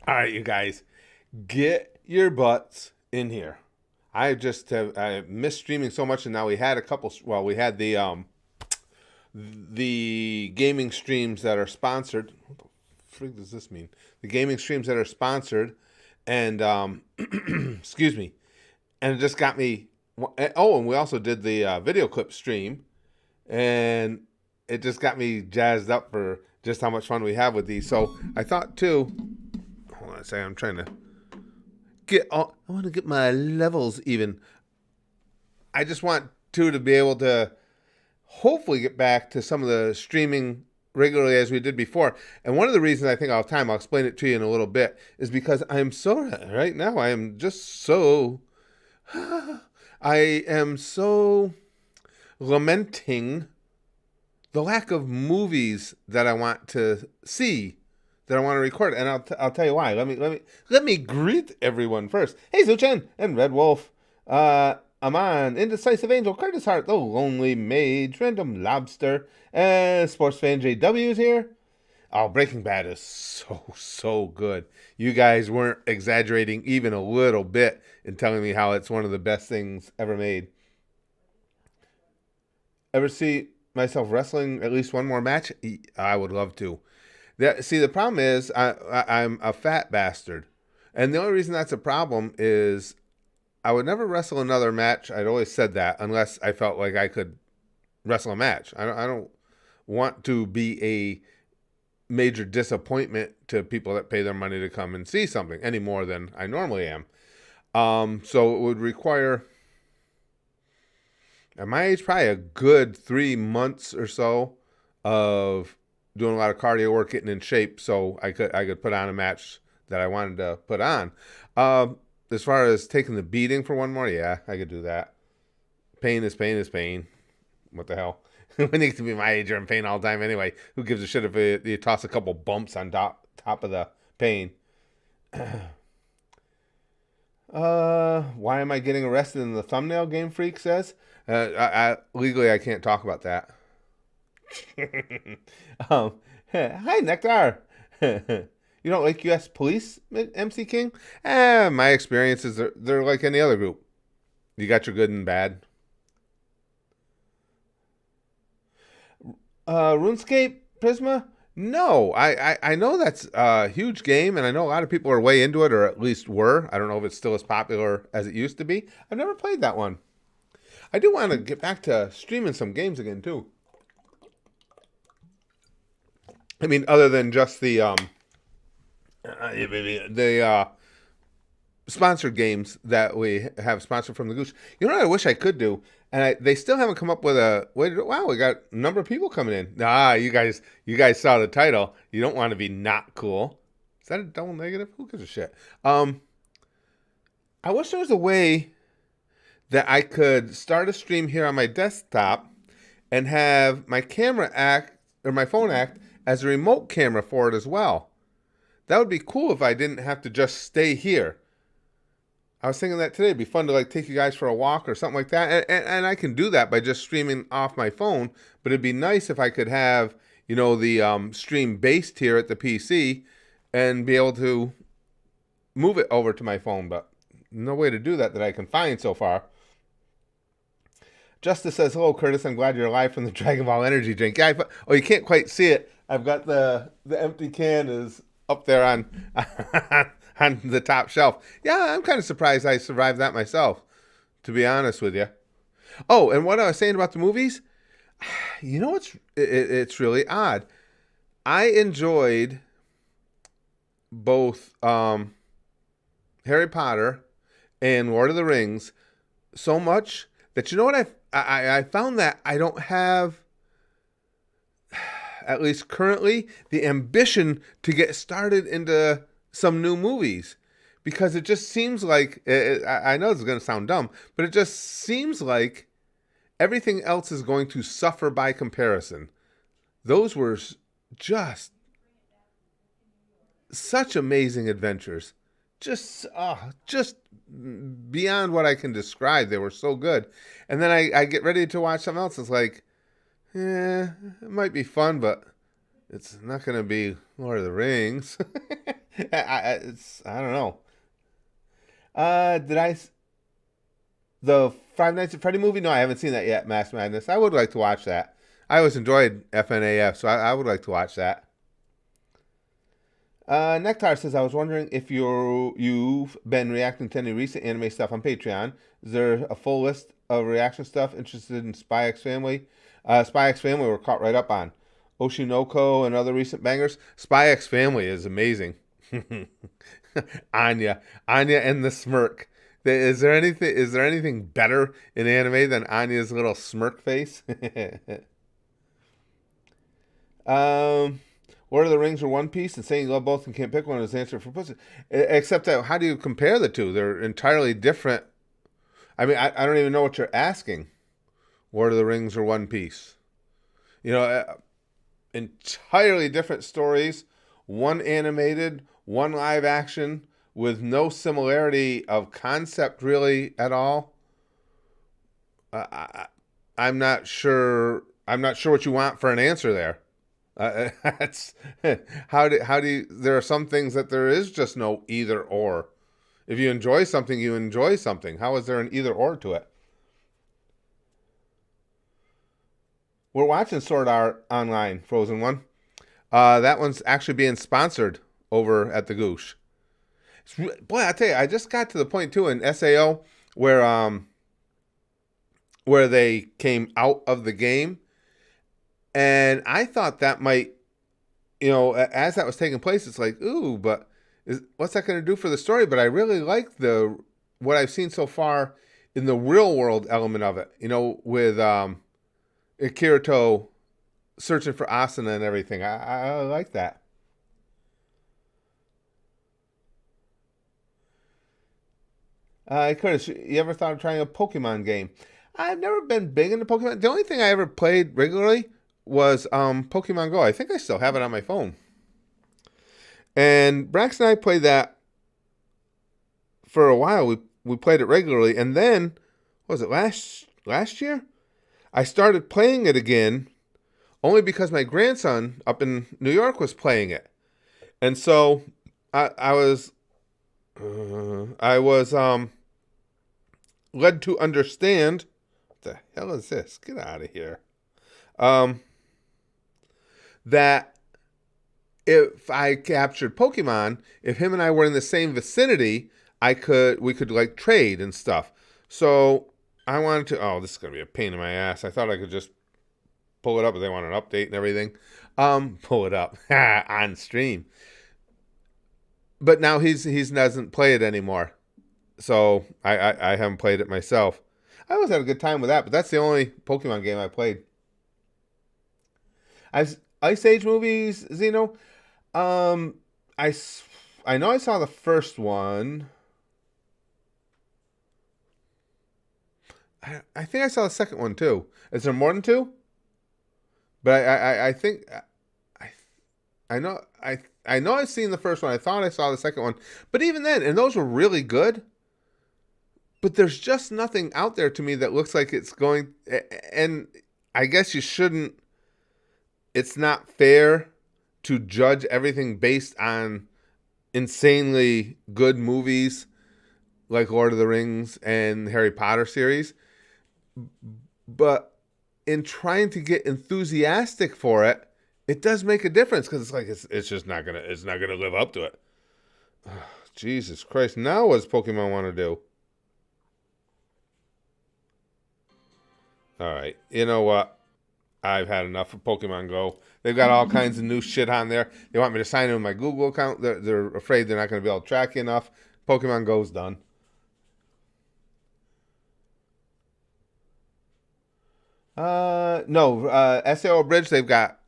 All right, you guys, get your butts in here. I missed streaming so much, and now we had a couple. Well, we had the gaming streams that are sponsored. What the freak does this mean? The gaming streams that are sponsored, and excuse me, and it just got me. Oh, and we also did the video clip stream, and it just got me jazzed up for just how much fun we have with these. So I thought too. Hold on a second. I'm trying to I want to get my levels even. I just want to be able to hopefully get back to some of the streaming regularly as we did before. And one of the reasons I think I'll have time, I'll explain it to you in a little bit, is because I'm so right now. I am just so. I am so lamenting the lack of movies that I want to see, that I want to record, and I'll tell you why. Let me greet everyone first. Hey, Zuchen and Red Wolf, Aman, Indecisive Angel, Curtis Hart, the Lonely Mage, Random Lobster, and Sports Fan JW is here. Oh, Breaking Bad is so good. You guys weren't exaggerating even a little bit in telling me how it's one of the best things ever made. Ever see myself wrestling at least one more match? I would love to. See, the problem is I'm a fat bastard, and the only reason that's a problem is I would never wrestle another match. I'd always said that unless I felt like I could wrestle a match. I don't want to be a major disappointment to people that pay their money to come and see something any more than I normally am. So it would require, at my age, probably a good 3 months or so of doing a lot of cardio work, getting in shape, so I could put on a match that I wanted to put on. As far as taking the beating for one more, yeah, I could do that. Pain is pain is pain. What the hell? When you get to be my age, you're in pain all the time anyway. Who gives a shit if you toss a couple bumps on top of the pain? Why am I getting arrested in the thumbnail? Game Freak says. Legally, I can't talk about that. Hi, Nectar. You don't like U.S. police, MC King? My experiences, they're like any other group. You got your good and bad. RuneScape, Prisma? No, I know that's a huge game, and I know a lot of people are way into it, or at least were. I don't know if it's still as popular as it used to be. I've never played that one. I do want to get back to streaming some games again, too. I mean, other than just the sponsored games that we have sponsored from the Goose. You know what I wish I could do, and they still haven't come up with a. Wow, we got a number of people coming in. You guys saw the title. You don't want to be not cool. Is that a double negative? Who gives a shit? I wish there was a way that I could start a stream here on my desktop and have my camera act or my phone act as a remote camera for it as well. That would be cool if I didn't have to just stay here. I was thinking that today. It'd be fun to like take you guys for a walk or something like that. And I can do that by just streaming off my phone. But it'd be nice if I could have, the stream based here at the PC and be able to move it over to my phone. But no way to do that I can find so far. Justice says, hello, Curtis. I'm glad you're alive from the Dragon Ball energy drink. Yeah, you can't quite see it. I've got the empty can is up there on on the top shelf. Yeah, I'm kind of surprised I survived that myself, to be honest with you. Oh, and what I was saying about the movies, it's really odd. I enjoyed both Harry Potter and Lord of the Rings so much that I found that I don't have, at least currently, the ambition to get started into some new movies, because it just seems like, I know this is going to sound dumb, but it just seems like everything else is going to suffer by comparison. Those were just such amazing adventures. Just beyond what I can describe. They were so good. And then I get ready to watch something else. It's like, it might be fun, but it's not going to be Lord of the Rings. I don't know. Did the Five Nights at Freddy movie? No, I haven't seen that yet. Mass Madness. I would like to watch that. I always enjoyed FNAF, so I would like to watch that. Nectar says, I was wondering if you've been reacting to any recent anime stuff on Patreon. Is there a full list of reaction stuff? Interested in Spy X Family? Spy X Family we're caught right up on. Oshinoko and other recent bangers. Spy X Family is amazing. Anya, Anya and the smirk. Is there anything better in anime than Anya's little smirk face? um, Lord of the Rings or One Piece, and saying you love both and can't pick one is the answer for pussy. Except that, how do you compare the two? They're entirely different. I mean, I don't even know what you're asking. Lord of the Rings or One Piece. You know, entirely different stories. One animated, one live action, with no similarity of concept really at all. I'm not sure. I'm not sure what you want for an answer there. That's how do you, there are some things that there is just no either or. If you enjoy something, you enjoy something. How is there an either or to it? We're watching Sword Art Online, Frozen One. That one's actually being sponsored over at the Goosh. Boy, I tell you, I just got to the point too in SAO where they came out of the game, and I thought that might, as that was taking place, it's like, ooh, but what's that going to do for the story? But I really like what I've seen so far in the real world element of it. With Kirito searching for Asuna and everything. I like that. Curtis, you ever thought of trying a Pokemon game? I've never been big into Pokemon. The only thing I ever played regularly was Pokemon Go. I think I still have it on my phone. And Brax and I played that for a while. We played it regularly, and then what was it last year? I started playing it again, only because my grandson up in New York was playing it, and so I was led to understand, what the hell is this? Get out of here. That if I captured Pokemon, if him and I were in the same vicinity, we could like trade and stuff. So I wanted to. Oh, this is gonna be a pain in my ass. I thought I could just pull it up, but they want an update and everything. Pull it up on stream. But now he doesn't play it anymore, so I haven't played it myself. I always had a good time with that, but that's the only Pokemon game I played. Ice Age movies, Xeno. I know I saw the first one. I think I saw the second one too. Is there more than two? But I think I know I've seen the first one. I thought I saw the second one, but even then, and those were really good. But there's just nothing out there to me that looks like it's going. And I guess you shouldn't. It's not fair to judge everything based on insanely good movies like Lord of the Rings and the Harry Potter series. But in trying to get enthusiastic for it, it does make a difference, because it's like it's just not gonna live up to it. Jesus Christ! Now what does Pokemon want to do? All right, you know what? I've had enough of Pokemon Go. They've got all kinds of new shit on there. They want me to sign in with my Google account. They're afraid they're not going to be able to track you enough. Pokemon Go's done. No, SAO Bridge. They've got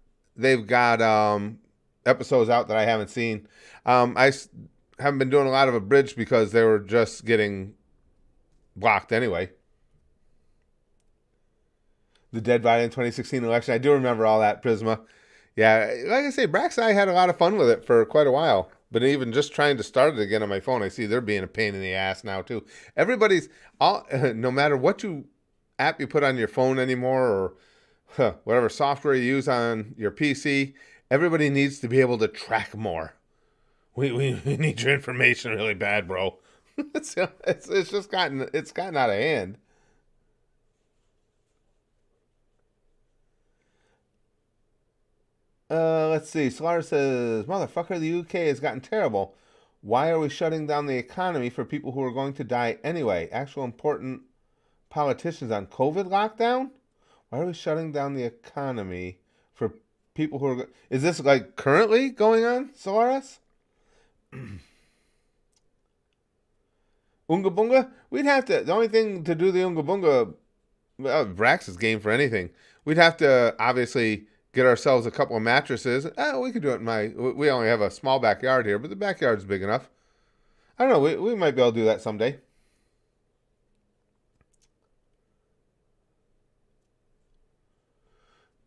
episodes out that I haven't seen. Haven't been doing a lot of a bridge because they were just getting blocked anyway. The Dead Biden 2016 election. I do remember all that, Prisma. Yeah, like I say, Brax and I had a lot of fun with it for quite a while. But even just trying to start it again on my phone, I see they're being a pain in the ass now too. Everybody's no matter what app you put on your phone anymore, or whatever software you use on your PC, everybody needs to be able to track more. we need your information really bad, bro. It's just gotten out of hand. Let's see. Solar says, "Motherfucker, the UK has gotten terrible. Why are we shutting down the economy for people who are going to die anyway? Actual important politicians on COVID lockdown? Why are we shutting down the economy for people who are? Is this like currently going on, Solaris? Unga Bunga? We'd have to. The only thing to do the Unga Bunga, Brax is game for anything. We'd have to obviously get ourselves a couple of mattresses. We could do it in my. We only have a small backyard here, but the backyard's big enough. I don't know. We might be able to do that someday.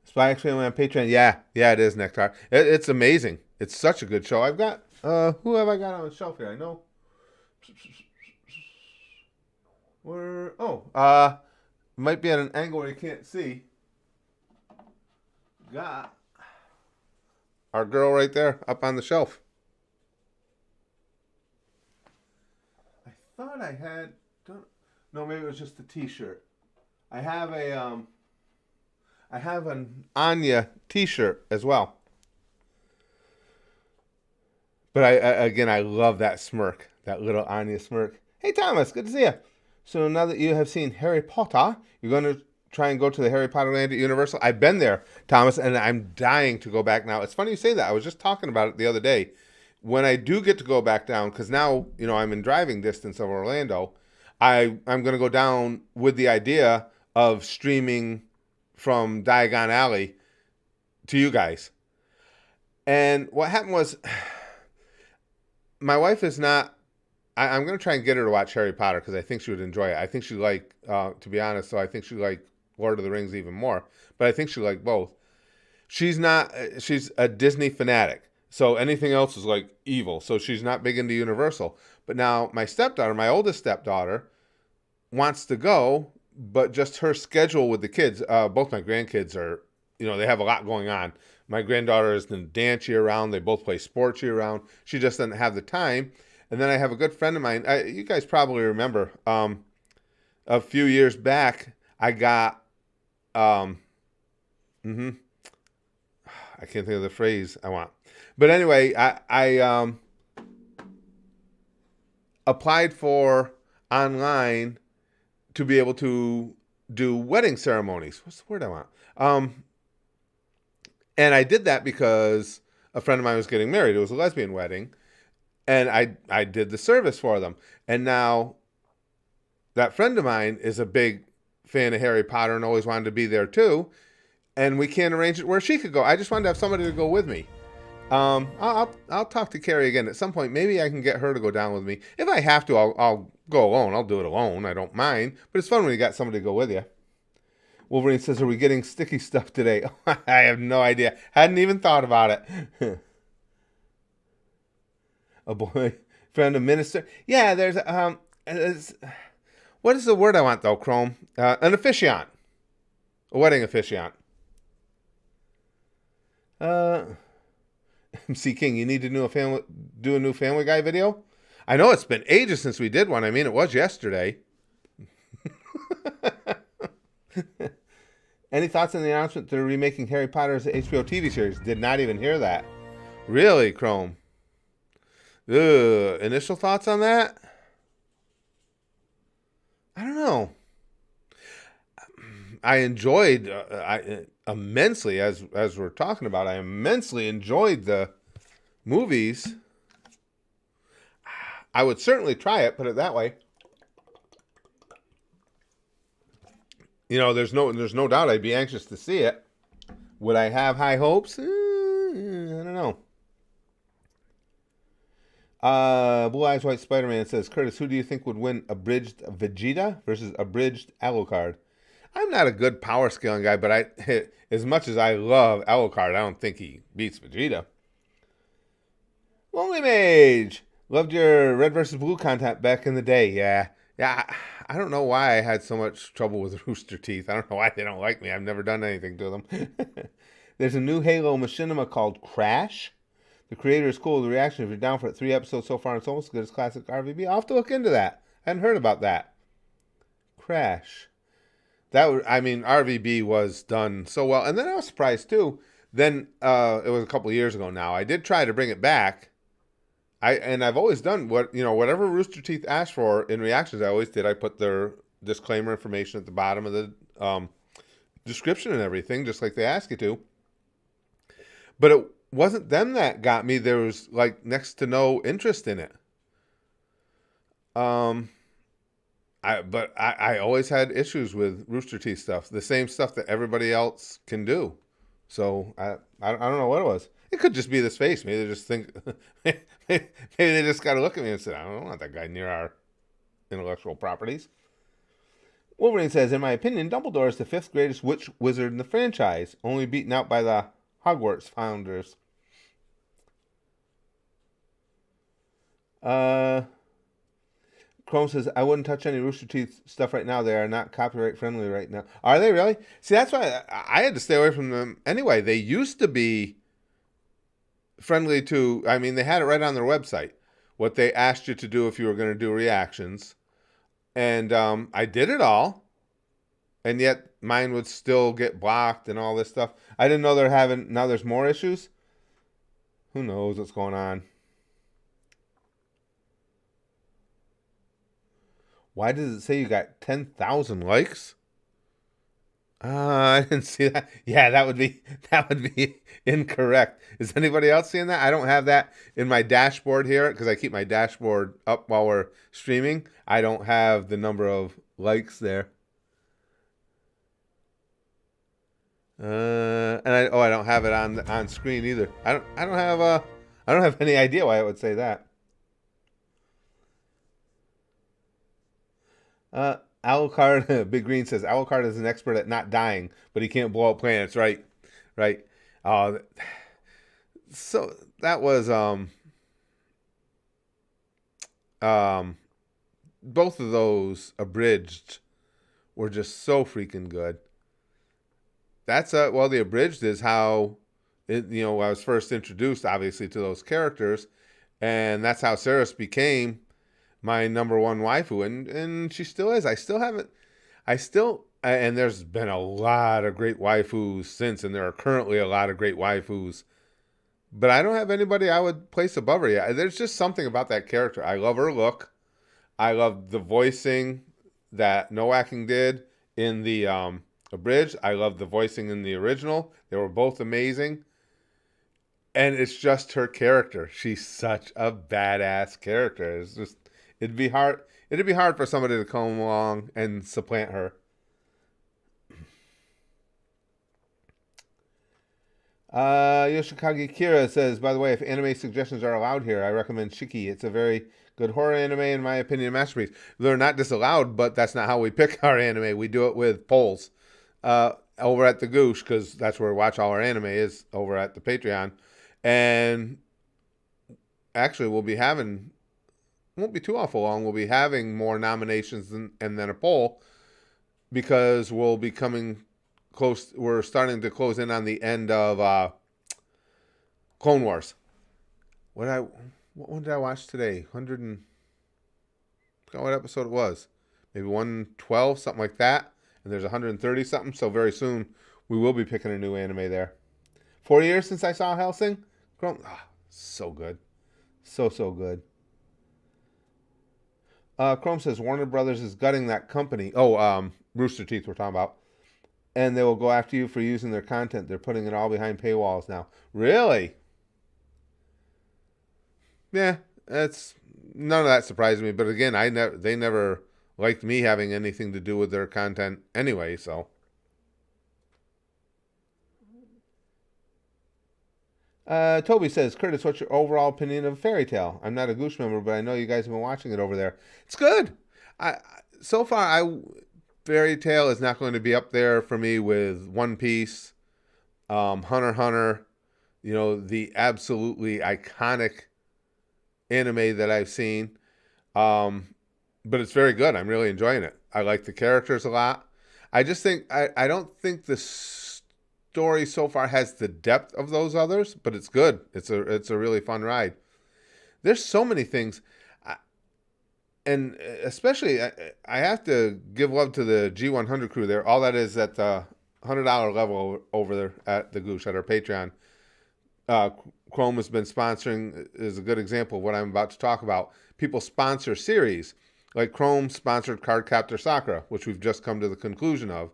Spy X Family on Patreon. Yeah, it is Nectar. It's amazing. It's such a good show. I've got. Who have I got on the shelf here? I know. Where? Oh, might be at an angle where you can't see. Got our girl right there up on the shelf. I thought I had. No, maybe it was just a T-shirt. I have I have an Anya T-shirt as well. But again, I love that smirk, that little Anya smirk. Hey Thomas, good to see you. So now that you have seen Harry Potter, you're going to try and go to the Harry Potter land at Universal. I've been there, Thomas, and I'm dying to go back now. It's funny you say that. I was just talking about it the other day. When I do get to go back down, because now, I'm in driving distance of Orlando, I'm going to go down with the idea of streaming from Diagon Alley to you guys. And what happened was, my wife is not, I'm going to try and get her to watch Harry Potter because I think she would enjoy it. I think she like, to be honest, so I think she like Lord of the Rings even more. But I think she like both. She's a Disney fanatic. So anything else is like evil. So she's not big into Universal. But now my stepdaughter, my oldest stepdaughter, wants to go, but just her schedule with the kids. Both my grandkids are, they have a lot going on. My granddaughter is in dance year round. They both play sports year round. She just doesn't have the time. And then I have a good friend of mine. You guys probably remember a few years back, I got, I can't think of the phrase I want. But anyway, I applied for online to be able to do wedding ceremonies. What's the word I want? And I did that because a friend of mine was getting married. It was a lesbian wedding. And I did the service for them. And now that friend of mine is a big fan of Harry Potter and always wanted to be there too. And we can't arrange it where she could go. I just wanted to have somebody to go with me. I'll talk to Carrie again at some point. Maybe I can get her to go down with me. If I have to, I'll go alone. I'll do it alone. I don't mind. But it's fun when you got somebody to go with you. Wolverine says, "Are we getting sticky stuff today?" I have no idea. Hadn't even thought about it. A boyfriend, a minister. Yeah, there's what is the word I want though, Chrome? An officiant. A wedding officiant. MC King, you need to do a new Family Guy video? I know it's been ages since we did one. I mean, it was yesterday. Any thoughts on the announcement they're remaking Harry Potter as an HBO TV series? Did not even hear that. Really, Chrome? Initial thoughts on that? I don't know. I enjoyed immensely, as we're talking about, I immensely enjoyed the movies. I would certainly try it, put it that way. There's no doubt I'd be anxious to see it. Would I have high hopes? I don't know. Blue Eyes White Spider-Man says, "Curtis, who do you think would win abridged Vegeta versus abridged Alucard?" I'm not a good power scaling guy, but as much as I love Alucard, I don't think he beats Vegeta. Lonely Mage, loved your Red versus Blue content back in the day. Yeah. I don't know why I had so much trouble with Rooster Teeth. I don't know why they don't like me. I've never done anything to them. There's a new Halo machinima called Crash The creator is cool. The reaction, if you're down for it, 3 episodes so far, it's almost as good as classic RVB. I'll have to look into that. I hadn't heard about that. Crash. RVB was done so well. And then I was surprised, too. Then, it was a couple of years ago now. I did try to bring it back. I've always done whatever Rooster Teeth asked for in reactions, I always did. I put their disclaimer information at the bottom of the description and everything, just like they ask you to. But it wasn't them that got me. There was like next to no interest in it. I always had issues with Rooster Teeth stuff, the same stuff that everybody else can do. So I don't know what it was. It could just be this face. Maybe they just think, maybe they just got to look at me and say, I don't want that guy near our intellectual properties. Wolverine says, in my opinion, Dumbledore is the 5th greatest witch wizard in the franchise, only beaten out by the Hogwarts founders. Chrome says, I wouldn't touch any Rooster Teeth stuff right now. They are not copyright friendly right now. Are they really? See, that's why I had to stay away from them anyway. They used to be friendly to, they had it right on their website, what they asked you to do if you were going to do reactions. And I did it all. And yet mine would still get blocked and all this stuff. I didn't know now there's more issues. Who knows what's going on? Why does it say you got 10,000 likes? I didn't see that. Yeah, that would be incorrect. Is anybody else seeing that? I don't have that in my dashboard here because I keep my dashboard up while we're streaming. I don't have the number of likes there. And I don't have it on screen either. I don't have any idea why it would say that. Alucard, Big Green says, Alucard is an expert at not dying, but he can't blow up planets. Right. So that was, both of those abridged were just so freaking good. That's, the abridged is how, I was first introduced, obviously, to those characters, and that's how Ceres became my number one waifu, and she still is. And there's been a lot of great waifus since, and there are currently a lot of great waifus, but I don't have anybody I would place above her yet. There's just something about that character. I love her look. I love the voicing that Noaking did in the abridged. I love the voicing in the original. They were both amazing. And it's just her character. She's such a badass character. It's just, it'd be hard for somebody to come along and supplant her. Yoshikage Kira says, by the way, if anime suggestions are allowed here, I recommend Shiki. It's a very good horror anime, in my opinion, a masterpiece. They're not disallowed, but that's not how we pick our anime. We do it with polls over at the Goosh, because that's where we watch all our anime is, over at the Patreon. And actually, won't be too awful long. We'll be having more nominations and then a poll, because we'll be coming close. We're starting to close in on the end of Clone Wars. What one did I watch today? I forgot what episode it was. Maybe 112, something like that. And there's 130 something. So very soon we will be picking a new anime there. 4 years since I saw Hellsing. So good. So good. Chrome says Warner Brothers is gutting that company. Rooster Teeth we're talking about. And they will go after you for using their content. They're putting it all behind paywalls now. Really? Yeah, that's none of that surprised me. But again, they never liked me having anything to do with their content anyway. So, Toby says, Curtis, what's your overall opinion of Fairy Tail? I'm not a Goosh member, but I know you guys have been watching it over there. It's good. So far, Fairy Tail is not going to be up there for me with One Piece, Hunter x Hunter, the absolutely iconic anime that I've seen. But it's very good. I'm really enjoying it. I like the characters a lot. I just think, I don't think the story so far has the depth of those others, but it's good. It's a really fun ride. There's so many things, and especially I have to give love to the G100 crew there. All that is at the $100 level over there at the Goosh at our Patreon. Chrome has been sponsoring, is a good example of what I'm about to talk about. People sponsor series. Like Chrome sponsored Cardcaptor Sakura, which we've just come to the conclusion of.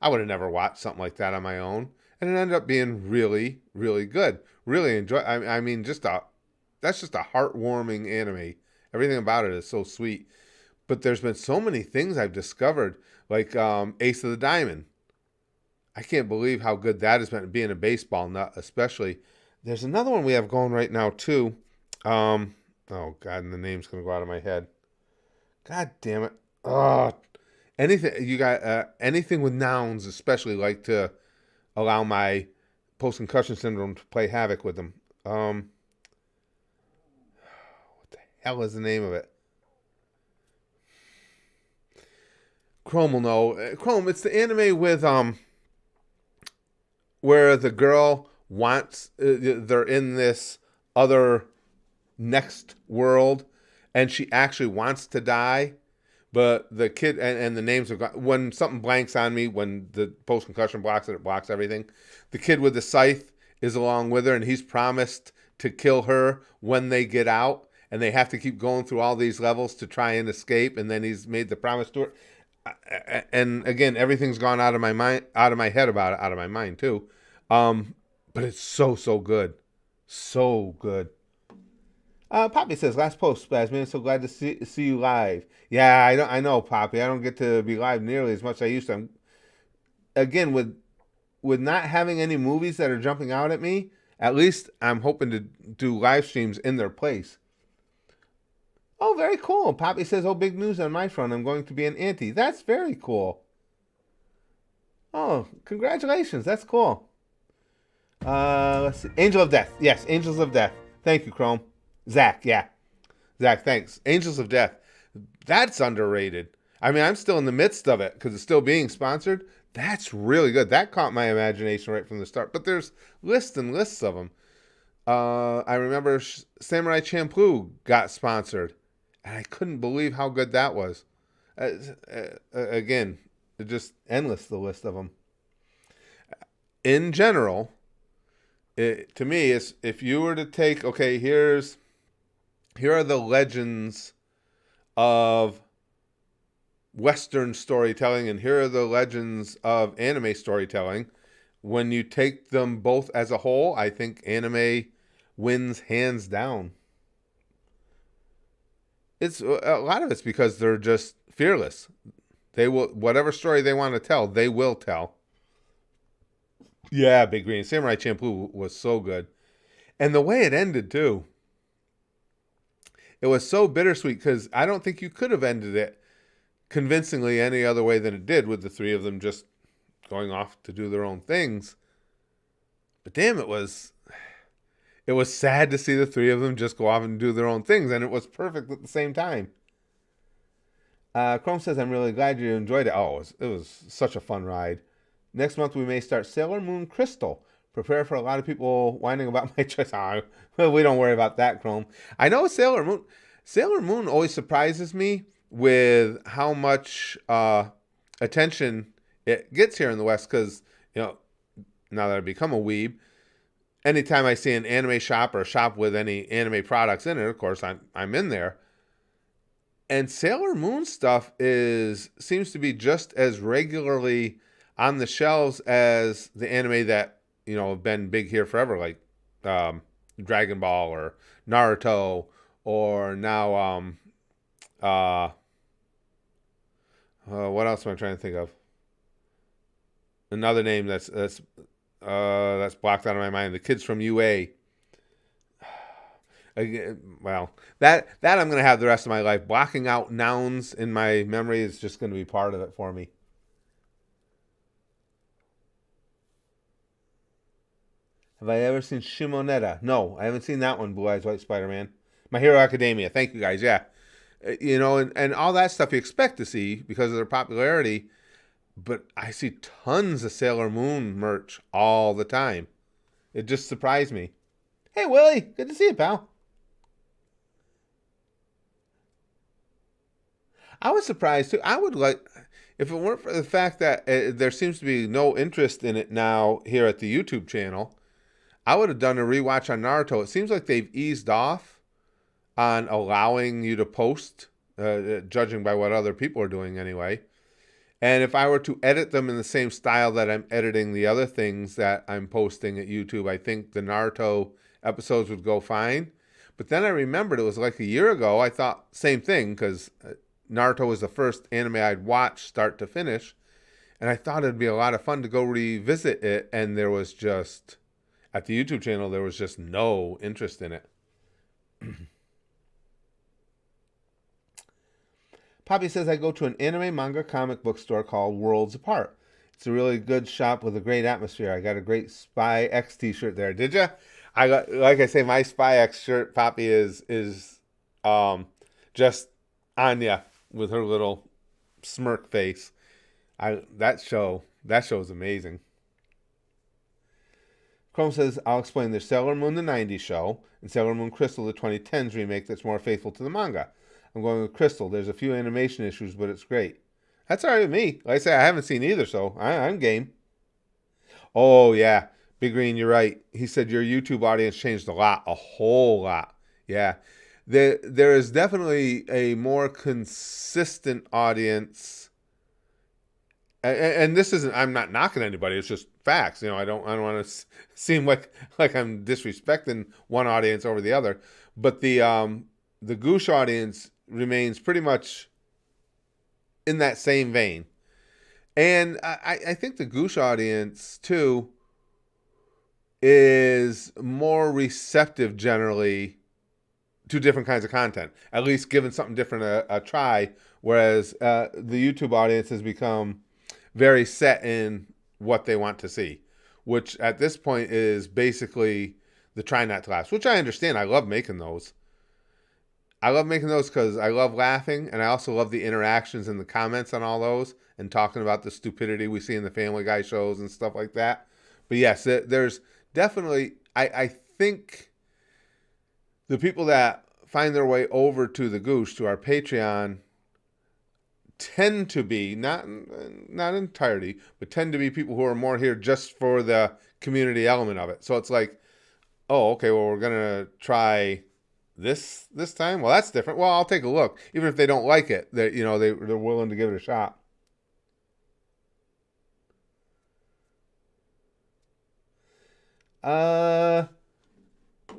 I would have never watched something like that on my own. And it ended up being really, really good. Really enjoy. I mean, that's just a heartwarming anime. Everything about it is so sweet. But there's been so many things I've discovered, like Ace of the Diamond. I can't believe how good that has been, being a baseball nut, especially. There's another one we have going right now, too. Oh, God, and the name's going to go out of my head. God damn it. Oh, anything with nouns, especially, like to allow my post-concussion syndrome to play havoc with them. What the hell is the name of it? Chrome will know. Chrome, it's the anime with where the girl wants, they're in this other next world, and she actually wants to die, but the kid, and the names are gone. When something blanks on me, when the post-concussion blocks it blocks everything. The kid with the scythe is along with her, and he's promised to kill her when they get out, and they have to keep going through all these levels to try and escape, and then he's made the promise to her. And again, everything's gone out of my mind, out of my head about it, out of my mind too. But it's so good. So good. Poppy says, last post, Spazman, so glad to see you live. Yeah, I know, Poppy. I don't get to be live nearly as much as I used to. Again, with not having any movies that are jumping out at me, at least I'm hoping to do live streams in their place. Oh, very cool. Poppy says, oh, big news on my front. I'm going to be an auntie. That's very cool. Oh, congratulations. That's cool. Let's see. Angel of Death. Yes, Angels of Death. Thank you, Chrome. Zach, yeah. Zach, thanks. Angels of Death. That's underrated. I mean, I'm still in the midst of it because it's still being sponsored. That's really good. That caught my imagination right from the start. But there's lists and lists of them. I remember Samurai Champloo got sponsored. And I couldn't believe how good that was. Again, just endless, the list of them. In general, to me, is if you were to take, okay, here are the legends of Western storytelling, and here are the legends of anime storytelling. When you take them both as a whole, I think anime wins hands down. It's a lot of it's because they're just fearless. They will, whatever story they want to tell, they will tell. Yeah, Big Green. Samurai Champloo was so good. And the way it ended, too. It was so bittersweet because I don't think you could have ended it convincingly any other way than it did, with the three of them just going off to do their own things. But damn, it was sad to see the three of them just go off and do their own things, and it was perfect at the same time. Chrome says, I'm really glad you enjoyed it. Oh, it was such a fun ride. Next month, we may start Sailor Moon Crystal. Prepare for a lot of people whining about my choice. Well, we don't worry about that, Chrome. I know Sailor Moon. Sailor Moon always surprises me with how much attention it gets here in the West because, now that I've become a weeb, anytime I see an anime shop or a shop with any anime products in it, of course, I'm in there. And Sailor Moon stuff seems to be just as regularly on the shelves as the anime that, have been big here forever, like Dragon Ball or Naruto, or now, what else am I trying to think of? Another name that's blocked out of my mind. The kids from UA. Well, that I'm going to have the rest of my life. Blocking out nouns in my memory is just going to be part of it for me. Have I ever seen Shimoneta? No, I haven't seen that one, Blue Eyes White Spider-Man. My Hero Academia. Thank you, guys. Yeah. And all that stuff you expect to see because of their popularity. but I see tons of Sailor Moon merch all the time. It just surprised me. Hey, Willie, good to see you, pal. I was surprised too. I would like, if it weren't for the fact that there seems to be no interest in it now here at the YouTube channel, I would have done a rewatch on Naruto. It seems like they've eased off on allowing you to post, judging by what other people are doing anyway. And if I were to edit them in the same style that I'm editing the other things that I'm posting at YouTube, I think the Naruto episodes would go fine. But then I remembered it was like a year ago. I thought same thing because Naruto was the first anime I'd watched start to finish. And I thought it'd be a lot of fun to go revisit it. And there was just, at the YouTube channel, there was just no interest in it. Poppy says, I go to an anime manga comic book store called Worlds Apart. It's a really good shop with a great atmosphere. I got a great Spy X t-shirt there. Did ya? I got, like I say, my Spy X shirt, Poppy, is just Anya with her little smirk face. That show is amazing. Chrome says, I'll explain. There's Sailor Moon, the 90s show, and Sailor Moon Crystal, the 2010s remake that's more faithful to the manga. I'm going with Crystal. There's a few animation issues, but it's great. That's all right with me. Like I say, I haven't seen either, so I'm game. Oh, yeah. Big Green, you're right. He said your YouTube audience changed a lot. A whole lot. Yeah. There is definitely a more consistent audience. And this isn't, I'm not knocking anybody. It's just facts. You know, I don't want to seem like I'm disrespecting one audience over the other. But the Goosh audience remains pretty much in that same vein. And I think the Goosh audience, too, is more receptive generally to different kinds of content, at least giving something different a try, whereas the YouTube audience has become very set in what they want to see, which at this point is basically the try not to laugh, which I understand. I love making those. I love making those because I love laughing, and I also love the interactions and the comments on all those and talking about the stupidity we see in the Family Guy shows and stuff like that. But yes, there's definitely, I think the people that find their way over to the Goosh, to our Patreon, tend to be, not entirety, but tend to be people who are more here just for the community element of it. So it's like, oh, okay, well, we're going to try this time. Well, that's different. Well, I'll take a look. Even if they don't like it, they're willing to give it a shot.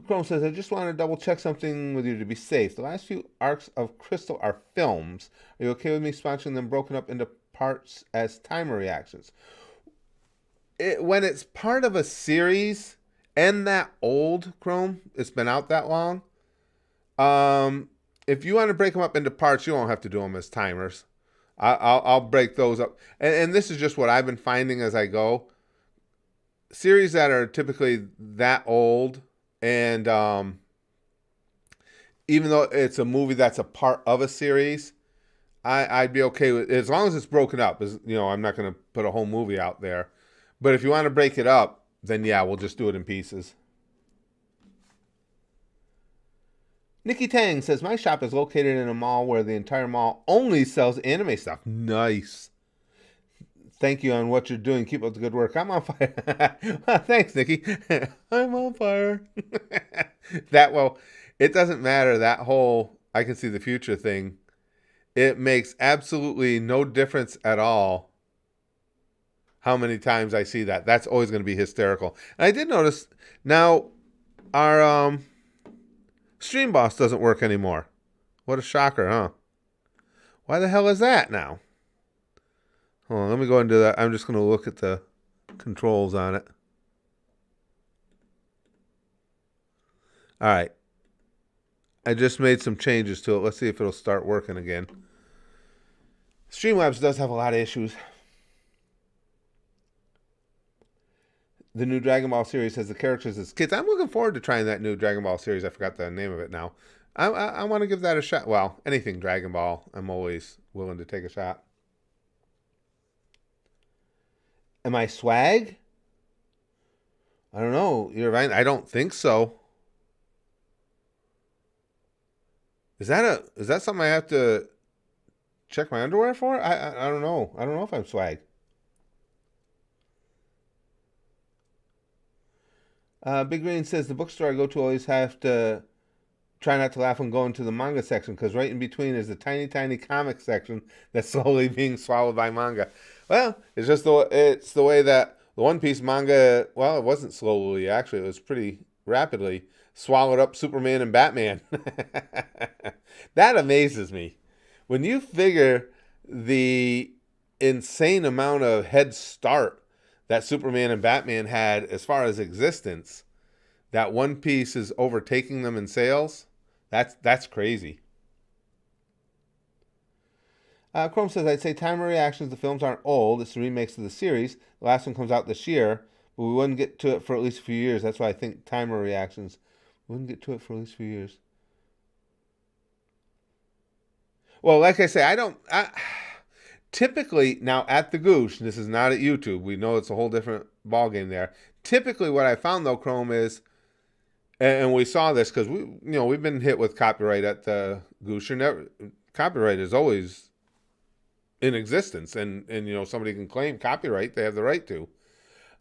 Chrome says, I just want to double check something with you to be safe. The last few arcs of Crystal are films. Are you okay with me sponsoring them broken up into parts as timer reactions? When it's part of a series and that old, Chrome, it's been out that long, if you want to break them up into parts, you won't have to do them as timers. I'll break those up. And this is just what I've been finding as I go. Series that are typically that old, and even though it's a movie that's a part of a series, I'd be okay with it, as long as it's broken up. I'm not going to put a whole movie out there. But if you want to break it up, then yeah, we'll just do it in pieces. Nikki Tang says, my shop is located in a mall where the entire mall only sells anime stuff. Nice. Thank you on what you're doing. Keep up the good work. I'm on fire. Thanks, Nikki. I'm on fire. It doesn't matter. That whole I can see the future thing. It makes absolutely no difference at all how many times I see that. That's always going to be hysterical. And I did notice now our Stream Boss doesn't work anymore. What a shocker, huh? Why the hell is that now? Hold on, let me go into that. I'm just going to look at the controls on it. All right. I just made some changes to it. Let's see if it'll start working again. Streamlabs does have a lot of issues. The new Dragon Ball series has the characters as kids. I'm looking forward to trying that new Dragon Ball series. I forgot the name of it now. I want to give that a shot. Well, anything Dragon Ball, I'm always willing to take a shot. Am I swag? I don't know. You're right. I don't think so. Is that something I have to check my underwear for? I don't know. I don't know if I'm swag. Big Green says the bookstore I go to always have to try not to laugh when going to the manga section because right in between is the tiny, tiny comic section that's slowly being swallowed by manga. Well, it's the way that the One Piece manga. Well, it wasn't slowly actually; it was pretty rapidly swallowed up Superman and Batman. That amazes me. When you figure the insane amount of head start that Superman and Batman had as far as existence, that One Piece is overtaking them in sales. That's crazy. Chrome says, I'd say time of reactions. The films aren't old. It's the remakes of the series. The last one comes out this year, but we wouldn't get to it for at least a few years. That's why I think time of reactions. We wouldn't get to it for at least a few years. Well, like I say, typically, now at the Goosh, this is not at YouTube. We know it's a whole different ballgame there. Typically, what I found though, Chrome, is, and we saw this because we've been hit with copyright at the Goosh. Copyright is always in existence, and somebody can claim copyright; they have the right to.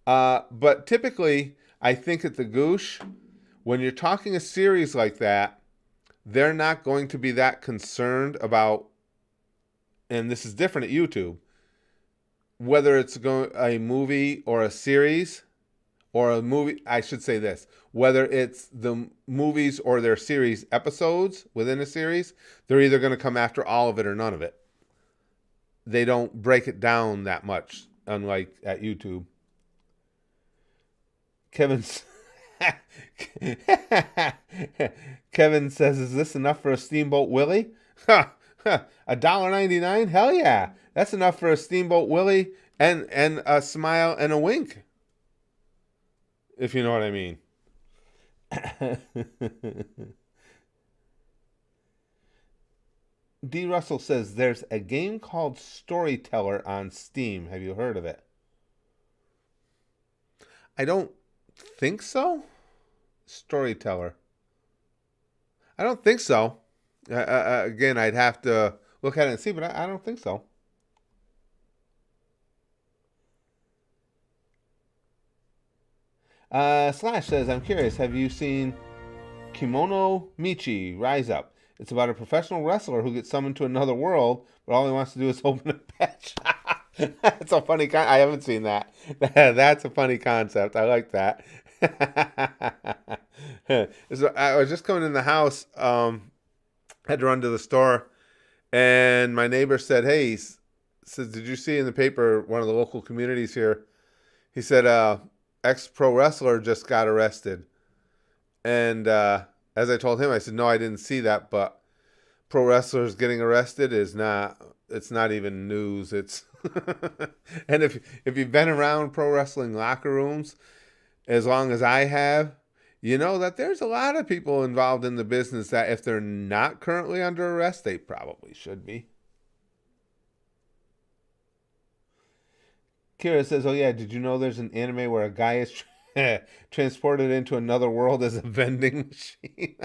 But typically, I think at the Goosh, when you're talking a series like that, they're not going to be that concerned about, and this is different at YouTube, whether it's a movie or a series, or a movie, I should say this, whether it's the movies or their series episodes within a series, they're either going to come after all of it or none of it. They don't break it down that much, unlike at YouTube. Kevin's Kevin says, "Is this enough for a Steamboat Willie?" $1.99? Hell yeah, that's enough for a Steamboat Willie and a smile and a wink, if you know what I mean. D. Russell says there's a game called Storyteller on Steam. Have you heard of it? I don't think so. Storyteller. I don't think so. Again, I'd have to look at it and see, but I don't think so. Slash says, I'm curious, have you seen Kimono Michi Rise Up? It's about a professional wrestler who gets summoned to another world, but all he wants to do is open a pet shop. That's a funny I haven't seen that. That's a funny concept. I like that. So I was just coming in the house, had to run to the store, and my neighbor said, "Hey," says, "Did you see in the paper one of the local communities here?" He said, "Ex-pro wrestler just got arrested." And as I told him, I said, "No, I didn't see that, but pro wrestlers getting arrested it's not even news. It's and if you've been around pro wrestling locker rooms as long as I have, you know that there's a lot of people involved in the business that if they're not currently under arrest, they probably should be." Kira says, "Oh yeah, did you know there's an anime where a guy is transported into another world as a vending machine?"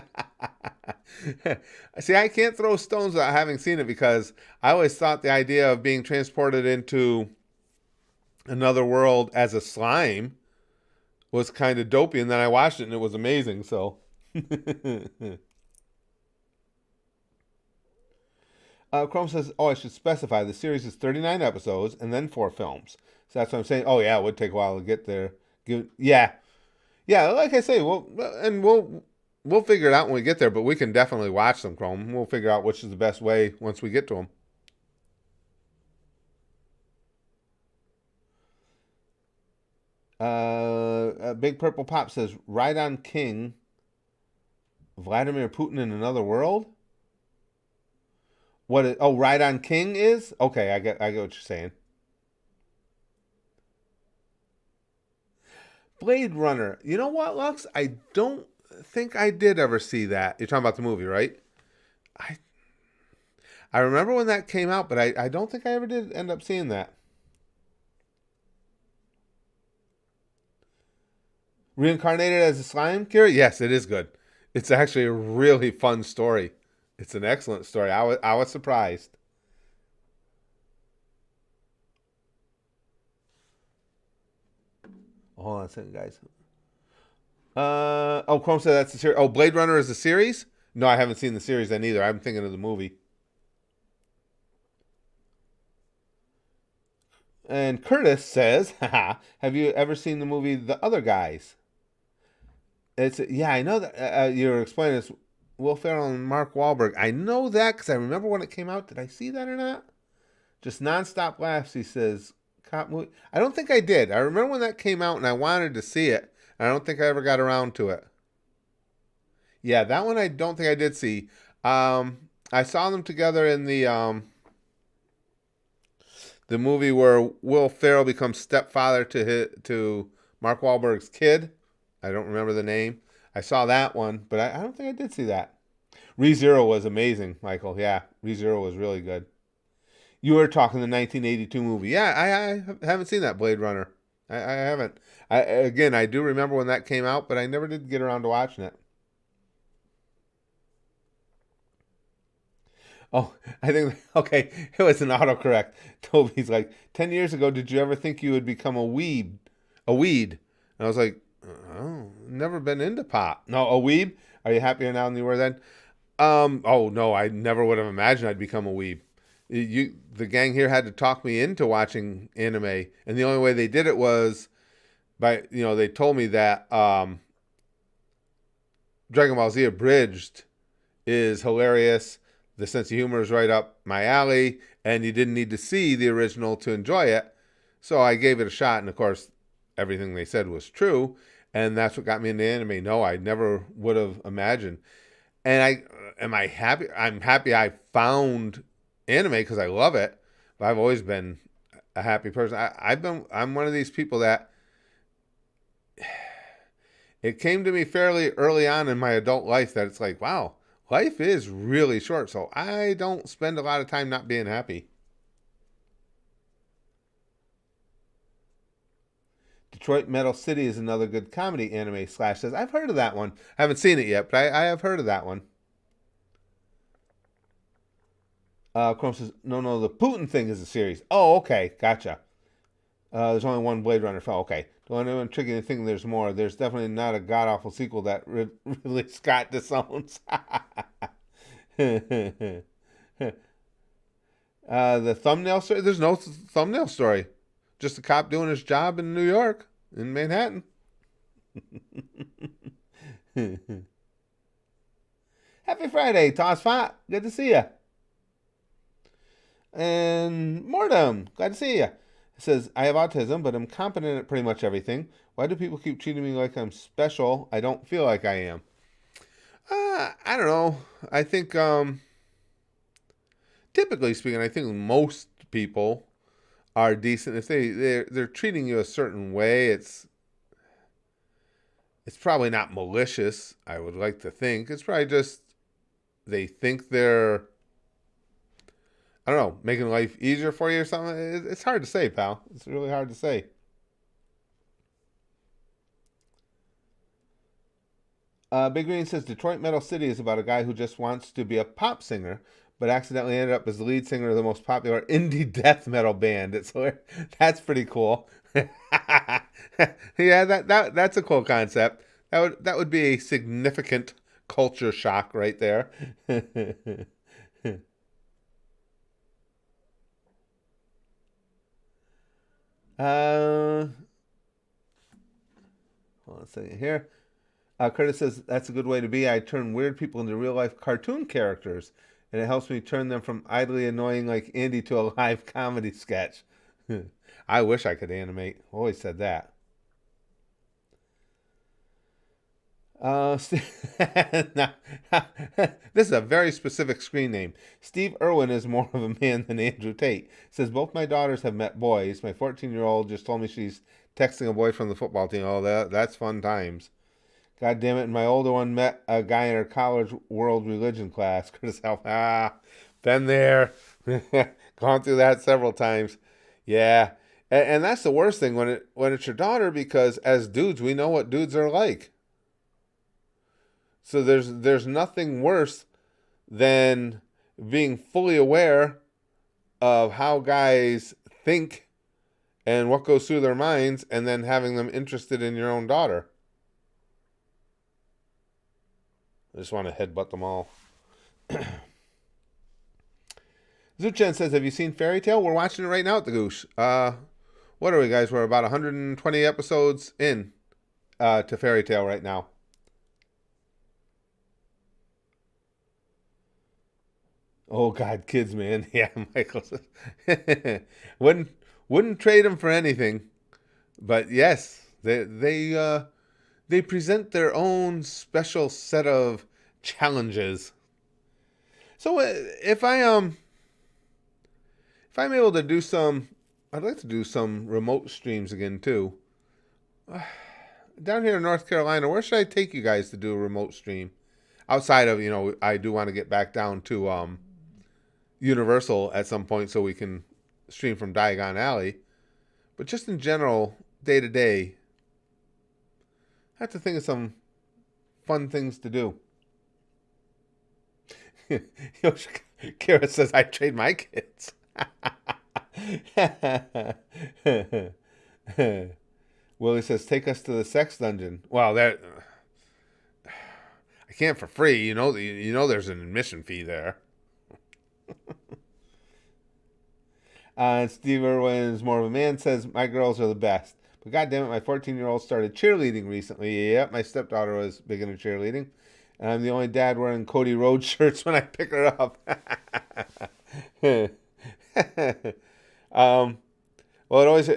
See, I can't throw stones without having seen it because I always thought the idea of being transported into another world as a slime was kind of dopey, and then I watched it and it was amazing. So, Chrome says, "Oh, I should specify the series is 39 episodes and then 4 films." So that's what I'm saying. Oh yeah, it would take a while to get there. Yeah, yeah. Like I say, we'll figure it out when we get there. But we can definitely watch them, Chrome. We'll figure out which is the best way once we get to them. Big Purple Pop says, "Ride on King, Vladimir Putin in another world." Ride on King is? Okay, I get what you're saying. Blade Runner. You know what, Lux? I don't think I did ever see that. You're talking about the movie, right? I I remember when that came out, but I don't think I ever did end up seeing that. Reincarnated as a slime, Kira? Yes, it is good. It's actually a really fun story. It's an excellent story. I was surprised. Hold on a second, guys. Chrome said that's the series. Oh, Blade Runner is a series? No, I haven't seen the series then either. I'm thinking of the movie. And Curtis says, haha, have you ever seen the movie The Other Guys? It's yeah, I know that you're explaining this. Will Ferrell and Mark Wahlberg. I know that because I remember when it came out. Did I see that or not? Just nonstop laughs. He says, "Cop movie." I don't think I did. I remember when that came out and I wanted to see it. And I don't think I ever got around to it. Yeah, that one I don't think I did see. I saw them together in the movie where Will Ferrell becomes stepfather to Mark Wahlberg's kid. I don't remember the name. I saw that one, but I don't think I did see that. ReZero was amazing, Michael. Yeah, ReZero was really good. You were talking the 1982 movie. Yeah, I haven't seen that Blade Runner. I haven't. Again, I do remember when that came out, but I never did get around to watching it. Oh, I think okay. It was an autocorrect. Toby's like, 10 years ago, did you ever think you would become a weed? And I was like, oh, never been into pop. No, a weeb. Are you happier now than you were then? Oh no, I never would have imagined I'd become a weeb. The gang here had to talk me into watching anime, and the only way they did it was by, they told me that Dragon Ball Z Abridged is hilarious. The sense of humor is right up my alley, and you didn't need to see the original to enjoy it. So I gave it a shot, and of course, everything they said was true, and that's what got me into anime. No, I never would have imagined. And am I happy? I'm happy I found anime because I love it. But I've always been a happy person. I'm one of these people that it came to me fairly early on in my adult life that it's like, wow, life is really short. So I don't spend a lot of time not being happy. Detroit Metal City is another good comedy anime. Slash says, I've heard of that one. I haven't seen it yet, but I have heard of that one. Chrome says, no, the Putin thing is a series. Oh, okay, gotcha. There's only one Blade Runner film. Okay. Don't anyone tricky to think there's more. There's definitely not a god awful sequel that Ridley Scott disowns. The thumbnail story? There's no thumbnail story. Just a cop doing his job in New York, in Manhattan. Happy Friday, Toss Fat. Good to see you. And Mordem, glad to see you. It says, I have autism, but I'm competent at pretty much everything. Why do people keep treating me like I'm special? I don't feel like I am. I don't know. I think, typically speaking, I think most people are decent. If they're treating you a certain way, it's probably not malicious. I would like to think it's probably just they think they're, I don't know, making life easier for you or something. It's hard to say, pal. It's really hard to say. Big Green says Detroit Metal City is about a guy who just wants to be a pop singer, but accidentally ended up as the lead singer of the most popular indie death metal band. That's pretty cool. Yeah, that's a cool concept. That would be a significant culture shock right there. uh, Hold on a second here. Curtis says that's a good way to be. I turn weird people into real life cartoon characters, and it helps me turn them from idly annoying like Andy to a live comedy sketch. I wish I could animate. Always said that. Now, this is a very specific screen name. Steve Irwin is more of a man than Andrew Tate. Says both my daughters have met boys. My 14-year-old just told me she's texting a boy from the football team. Oh, that's fun times. God damn it. And my older one met a guy in her college world religion class. Curtis Help. Been there. Gone through that several times. Yeah. And that's the worst thing when it's your daughter, because as dudes we know what dudes are like. So there's nothing worse than being fully aware of how guys think and what goes through their minds, and then having them interested in your own daughter. I just want to headbutt them all. Zuchen says, have you seen Fairy Tale? We're watching it right now at the Goose. What are we, guys? We're about 120 episodes in to Fairy Tale right now. Oh God, kids, man. Yeah, Michael says wouldn't trade them for anything. But yes, they present their own special set of challenges. So if I'm able to do some, I'd like to do some remote streams again too. Down here in North Carolina, where should I take you guys to do a remote stream? Outside of, I do want to get back down to Universal at some point so we can stream from Diagon Alley. But just in general, day to day, I have to think of some fun things to do. Kara says, I trade my kids. Willie says, take us to the sex dungeon. Well, I can't for free. You know there's an admission fee there. Steve Irwin's More of a Man says, my girls are the best. But goddamn it, my 14-year-old started cheerleading recently. Yep, my stepdaughter was big into cheerleading. And I'm the only dad wearing Cody Rhodes shirts when I pick her up. Well, it always...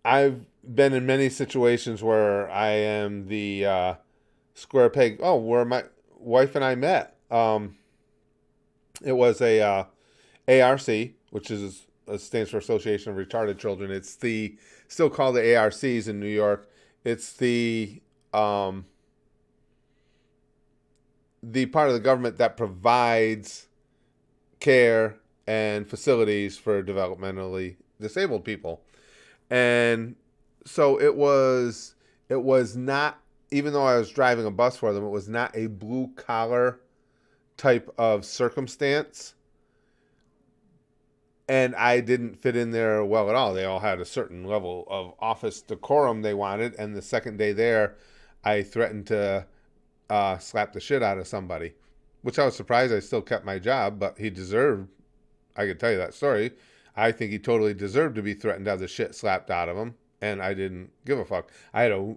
I've been in many situations where I am the square peg. Oh, where my wife and I met. It was a ARC, which stands for Association of Retarded Children. It's still called the ARCs in New York. It's the part of the government that provides care and facilities for developmentally disabled people. And so it was not, even though I was driving a bus for them, it was not a blue collar type of circumstance. And I didn't fit in there well at all. They all had a certain level of office decorum they wanted. And the second day there, I threatened to slap the shit out of somebody, which I was surprised I still kept my job, but he deserved, I could tell you that story. I think he totally deserved to be threatened to have the shit slapped out of him, and I didn't give a fuck. I had a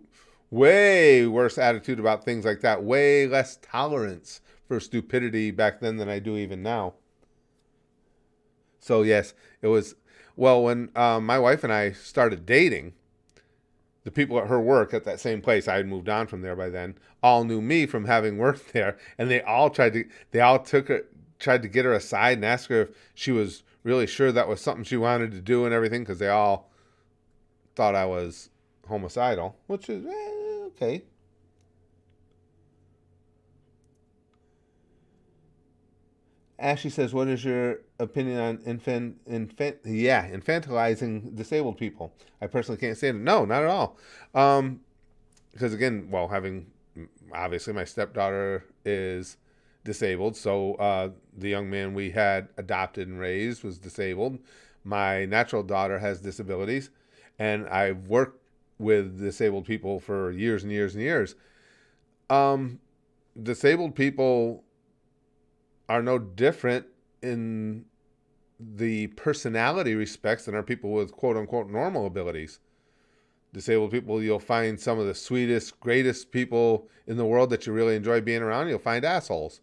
way worse attitude about things like that, way less tolerance for stupidity back then than I do even now. So yes, it was, well, when my wife and I started dating, the people at her work at that same place, I had moved on from there by then, all knew me from having worked there, and they all tried to get her aside and ask her if she was really sure that was something she wanted to do and everything, because they all thought I was homicidal, which is okay. Ashley says, what is your opinion on infantilizing disabled people? I personally can't stand it. No, not at all. Because again, well, obviously my stepdaughter is disabled, so the young man we had adopted and raised was disabled. My natural daughter has disabilities, and I've worked with disabled people for years and years and years. Disabled people are no different in the personality respects than are people with quote-unquote normal abilities. Disabled people, you'll find some of the sweetest, greatest people in the world that you really enjoy being around. You'll find assholes.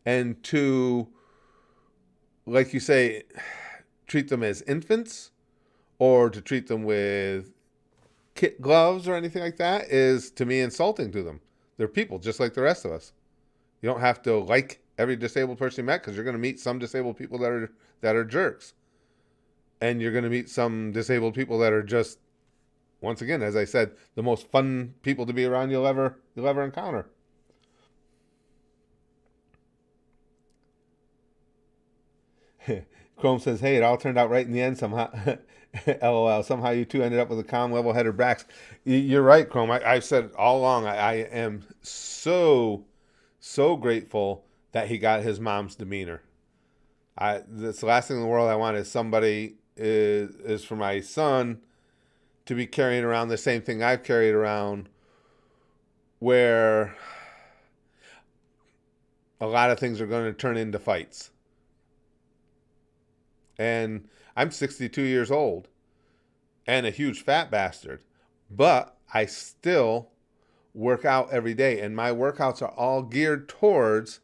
And to, like you say, treat them as infants, or to treat them with kit gloves or anything like that, is, to me, insulting to them. They're people just like the rest of us. You don't have to like every disabled person you met, because you're going to meet some disabled people that are jerks. And you're going to meet some disabled people that are just, once again, as I said, the most fun people to be around you'll ever encounter. Chrome says, hey, it all turned out right in the end somehow. LOL. Somehow you two ended up with a calm, level-headed Brax. You're right, Chrome. I've said all along, I am so, so grateful that he got his mom's demeanor. That's the last thing in the world I want is somebody is for my son to be carrying around the same thing I've carried around, where a lot of things are going to turn into fights. And I'm 62 years old and a huge fat bastard, but I still work out every day, and my workouts are all geared towards,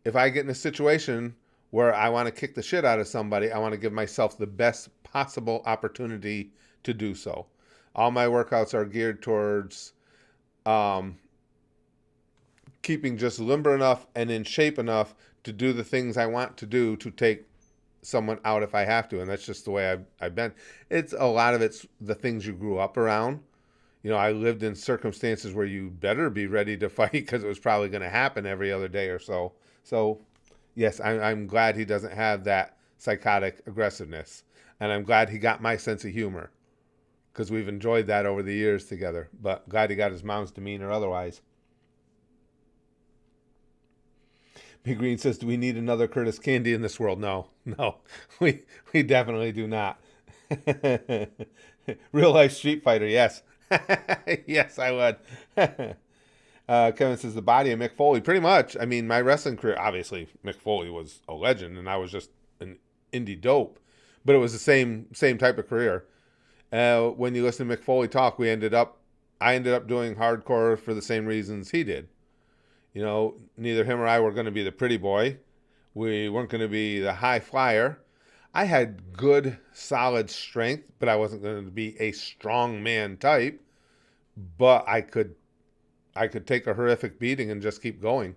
if I get in a situation where I want to kick the shit out of somebody, I want to give myself the best possible opportunity to do so. All my workouts are geared towards keeping just limber enough and in shape enough to do the things I want to do to take someone out if I have to. And that's just the way I've been. It's a lot of it's the things you grew up around. You know, I lived in circumstances where you better be ready to fight because it was probably going to happen every other day or so. So, yes, I'm glad he doesn't have that psychotic aggressiveness. And I'm glad he got my sense of humor because we've enjoyed that over the years together. But glad he got his mom's demeanor otherwise. Big Green says, do we need another Curtis Candy in this world? No, we definitely do not. Real life Street Fighter, yes. Yes, I would. Kevin says, the body of Mick Foley. Pretty much. I mean, my wrestling career, obviously, Mick Foley was a legend, and I was just an indie dope. But it was the same type of career. When you listen to Mick Foley talk, I ended up doing hardcore for the same reasons he did. You know, neither him or I were going to be the pretty boy. We weren't going to be the high flyer. I had good, solid strength, but I wasn't going to be a strong man type. But I could take a horrific beating and just keep going.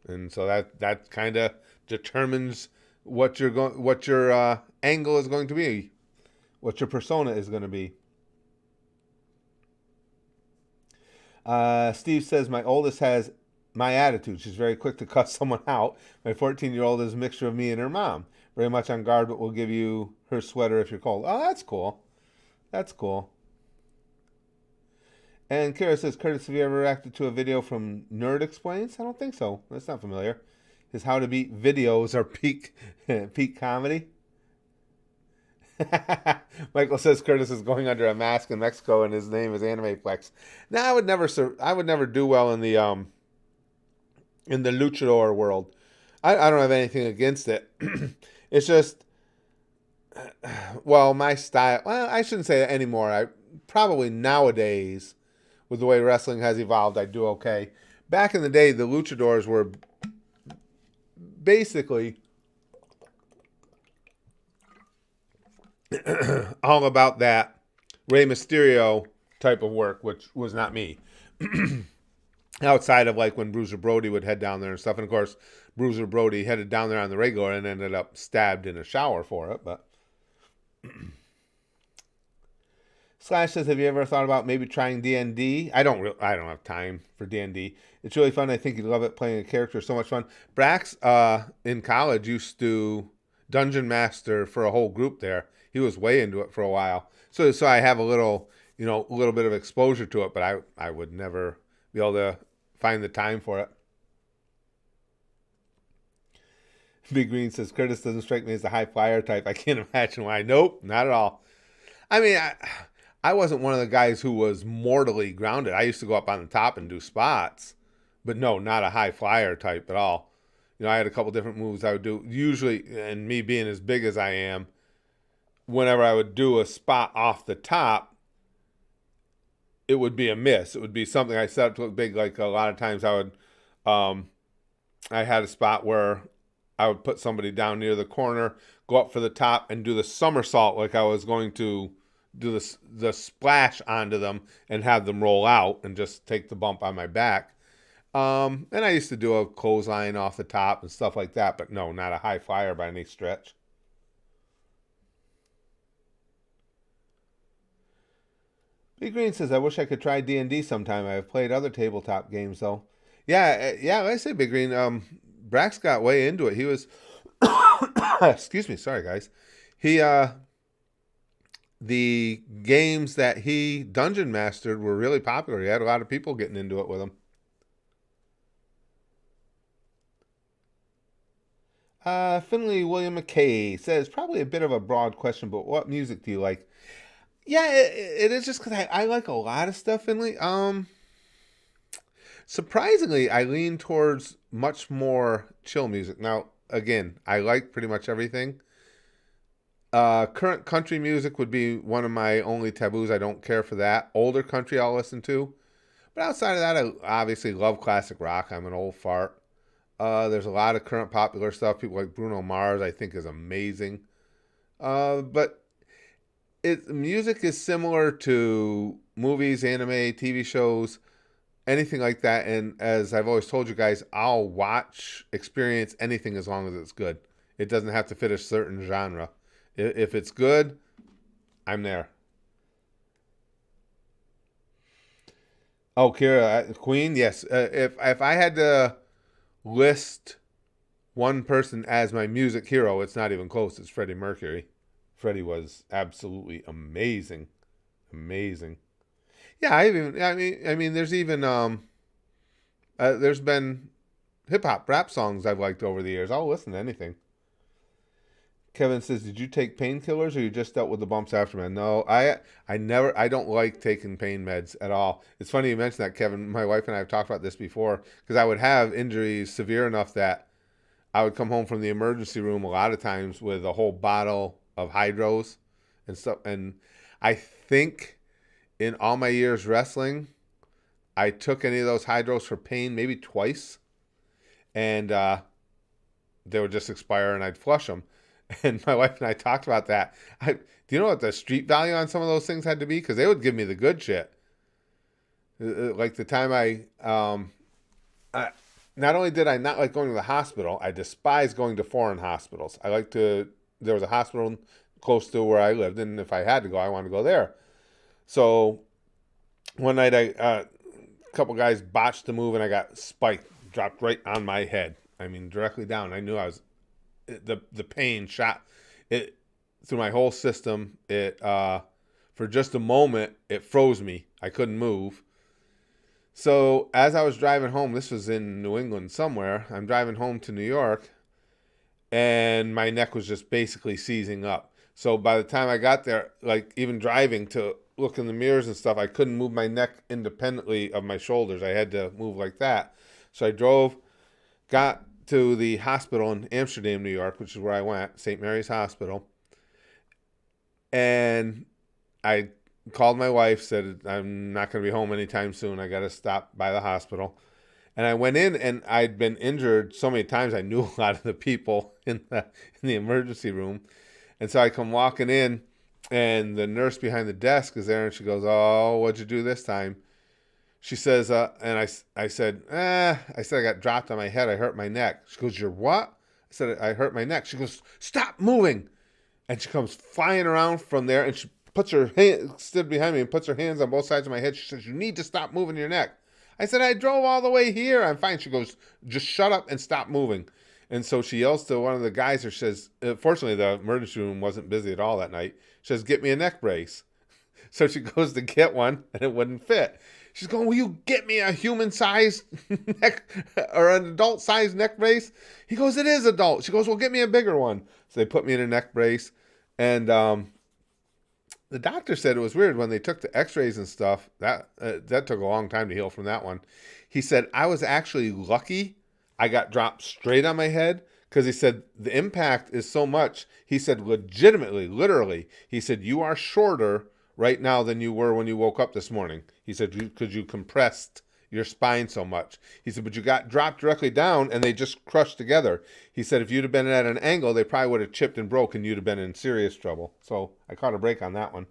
And so that kind of determines what your angle is going to be, what your persona is going to be. Steve says, my oldest has my attitude. She's very quick to cuss someone out. My 14-year-old is a mixture of me and her mom. Very much on guard, but will give you her sweater if you're cold. Oh, that's cool. That's cool. And Kara says, Curtis, have you ever reacted to a video from Nerd Explains? I don't think so. That's not familiar. His How to Beat videos are peak comedy. Michael says Curtis is going under a mask in Mexico and his name is Animeflex. Now I would never do well in the luchador world. I don't have anything against it. It's just, well, my style. Well, I shouldn't say that anymore. I probably nowadays, with the way wrestling has evolved, I do okay. Back in the day, the luchadors were basically all about that Rey Mysterio type of work, which was not me. Outside of like when Bruiser Brody would head down there and stuff. And of course, Bruiser Brody headed down there on the regular and ended up stabbed in a shower for it. But Slash says, have you ever thought about maybe trying D&D? I don't have time for D&D. It's really fun. I think you'd love it. Playing a character is so much fun. Brax in college used to Dungeon Master for a whole group there. He was way into it for a while. So I have a little bit of exposure to it, but I would never be able to find the time for it. Big Green says, Curtis doesn't strike me as the high flyer type. I can't imagine why. Nope, not at all. I mean, I wasn't one of the guys who was mortally grounded. I used to go up on the top and do spots, but no, not a high flyer type at all. You know, I had a couple different moves I would do. Usually, and me being as big as I am, whenever I would do a spot off the top, it would be a miss. It would be something I set up to look big. Like a lot of times I would, I had a spot where I would put somebody down near the corner, go up for the top, and do the somersault like I was going to do the splash onto them and have them roll out and just take the bump on my back. And I used to do a clothesline off the top and stuff like that, but no, not a high flyer by any stretch. Big Green says, I wish I could try D&D sometime. I have played other tabletop games, though. Yeah, like I say, Big Green, Brax got way into it. He was Excuse me, sorry guys. He the games that he dungeon mastered were really popular. He had a lot of people getting into it with him. Finley William McKay says probably a bit of a broad question, but what music do you like? Yeah, it is just because I like a lot of stuff, Finley. Surprisingly, I lean towards much more chill music. Now, again, I like pretty much everything. Current country music would be one of my only taboos. I don't care for that. Older country I'll listen to. But outside of that, I obviously love classic rock. I'm an old fart. There's a lot of current popular stuff. People like Bruno Mars, I think, is amazing. But music is similar to movies, anime, TV shows, anything like that. And as I've always told you guys, I'll watch, experience anything as long as it's good. It doesn't have to fit a certain genre. If it's good, I'm there. Oh, Kira, Queen, yes. If I had to list one person as my music hero, it's not even close. It's Freddie Mercury. Freddie was absolutely amazing, amazing. Yeah, I mean, there's been hip hop rap songs I've liked over the years. I'll listen to anything. Kevin says, "Did you take painkillers, or you just dealt with the bumps after, man?" No, I don't like taking pain meds at all. It's funny you mentioned that, Kevin. My wife and I have talked about this before because I would have injuries severe enough that I would come home from the emergency room a lot of times with a whole bottle of hydros and stuff. And I think in all my years wrestling, I took any of those hydros for pain maybe twice, and they would just expire, and I'd flush them. And my wife and I talked about that. Do you know what the street value on some of those things had to be? Because they would give me the good shit. Like the time I, not only did I not like going to the hospital, I despise going to foreign hospitals. There was a hospital close to where I lived, and if I had to go, I wanted to go there. So one night, a couple guys botched the move, and I got spiked, dropped right on my head. I mean, directly down. I knew I was the pain shot it through my whole system. It for just a moment it froze me. I couldn't move. So as I was driving home, this was in New England somewhere. I'm driving home to New York, and my neck was just basically seizing up. So by the time I got there, like even driving to look in the mirrors and stuff, I couldn't move my neck independently of my shoulders. I had to move like that. So I drove, got to the hospital in Amsterdam, New York, which is where I went, St. Mary's Hospital. And I called my wife, said, I'm not going to be home anytime soon. I got to stop by the hospital. And I went in, and I'd been injured so many times. I knew a lot of the people in the emergency room. And so I come walking in, and the nurse behind the desk is there, and she goes, "Oh, what'd you do this time?" She says, and I said, I said I got dropped on my head. I hurt my neck. She goes, "You're what?" I said, "I hurt my neck." She goes, "Stop moving." And she comes flying around from there, and she puts her hand, stood behind me and puts her hands on both sides of my head. She says, "You need to stop moving your neck." I said, "I drove all the way here. I'm fine." She goes, "Just shut up and stop moving." And so she yells to one of the guys, or says, fortunately, the emergency room wasn't busy at all that night. She says, "Get me a neck brace." So she goes to get one, and it wouldn't fit. She's going, "Will you get me a human-sized neck or an adult-sized neck brace?" He goes, "It is adult." She goes, "Well, get me a bigger one." So they put me in a neck brace. And the doctor said it was weird when they took the x-rays and stuff. That took a long time to heal from that one. He said, I was actually lucky I got dropped straight on my head, because he said the impact is so much. He said legitimately, literally, he said, "You are shorter right now than you were when you woke up this morning." He said, "Because you compressed your spine so much." He said, "But you got dropped directly down, and they just crushed together." He said, "If you'd have been at an angle, they probably would have chipped and broke, and you'd have been in serious trouble." So I caught a break on that one.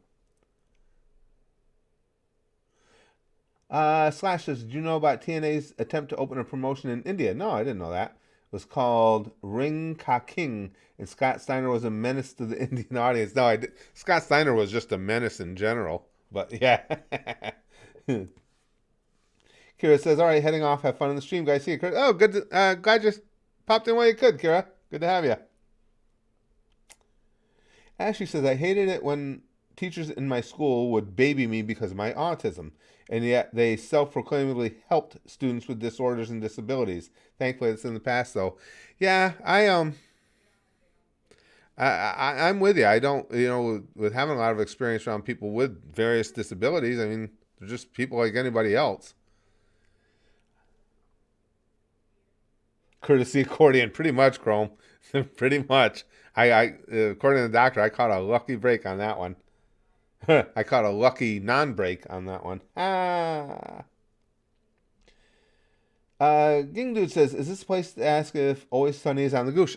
Slash says, "Did you know about TNA's attempt to open a promotion in India?" No, I didn't know that. It was called Ring Ka King, and Scott Steiner was a menace to the Indian audience. No, Scott Steiner was just a menace in general. But yeah. Kira says, "All right, heading off. Have fun in the stream, guys. See you, Chris." Oh, good. Glad you popped in while you could, Kira. Good to have you. Ashley says, I hated it when teachers in my school would baby me because of my autism, and yet they self-proclaimedly helped students with disorders and disabilities. Thankfully, it's in the past, though. Yeah, I'm with you. I don't, with having a lot of experience around people with various disabilities, I mean, they're just people like anybody else. Courtesy accordion, pretty much, Chrome. Pretty much. According to the doctor, I caught a lucky break on that one. I caught a lucky non-break on that one. Ah. Ging Dude says, "Is this a place to ask if Always Sunny is on the Goosh?"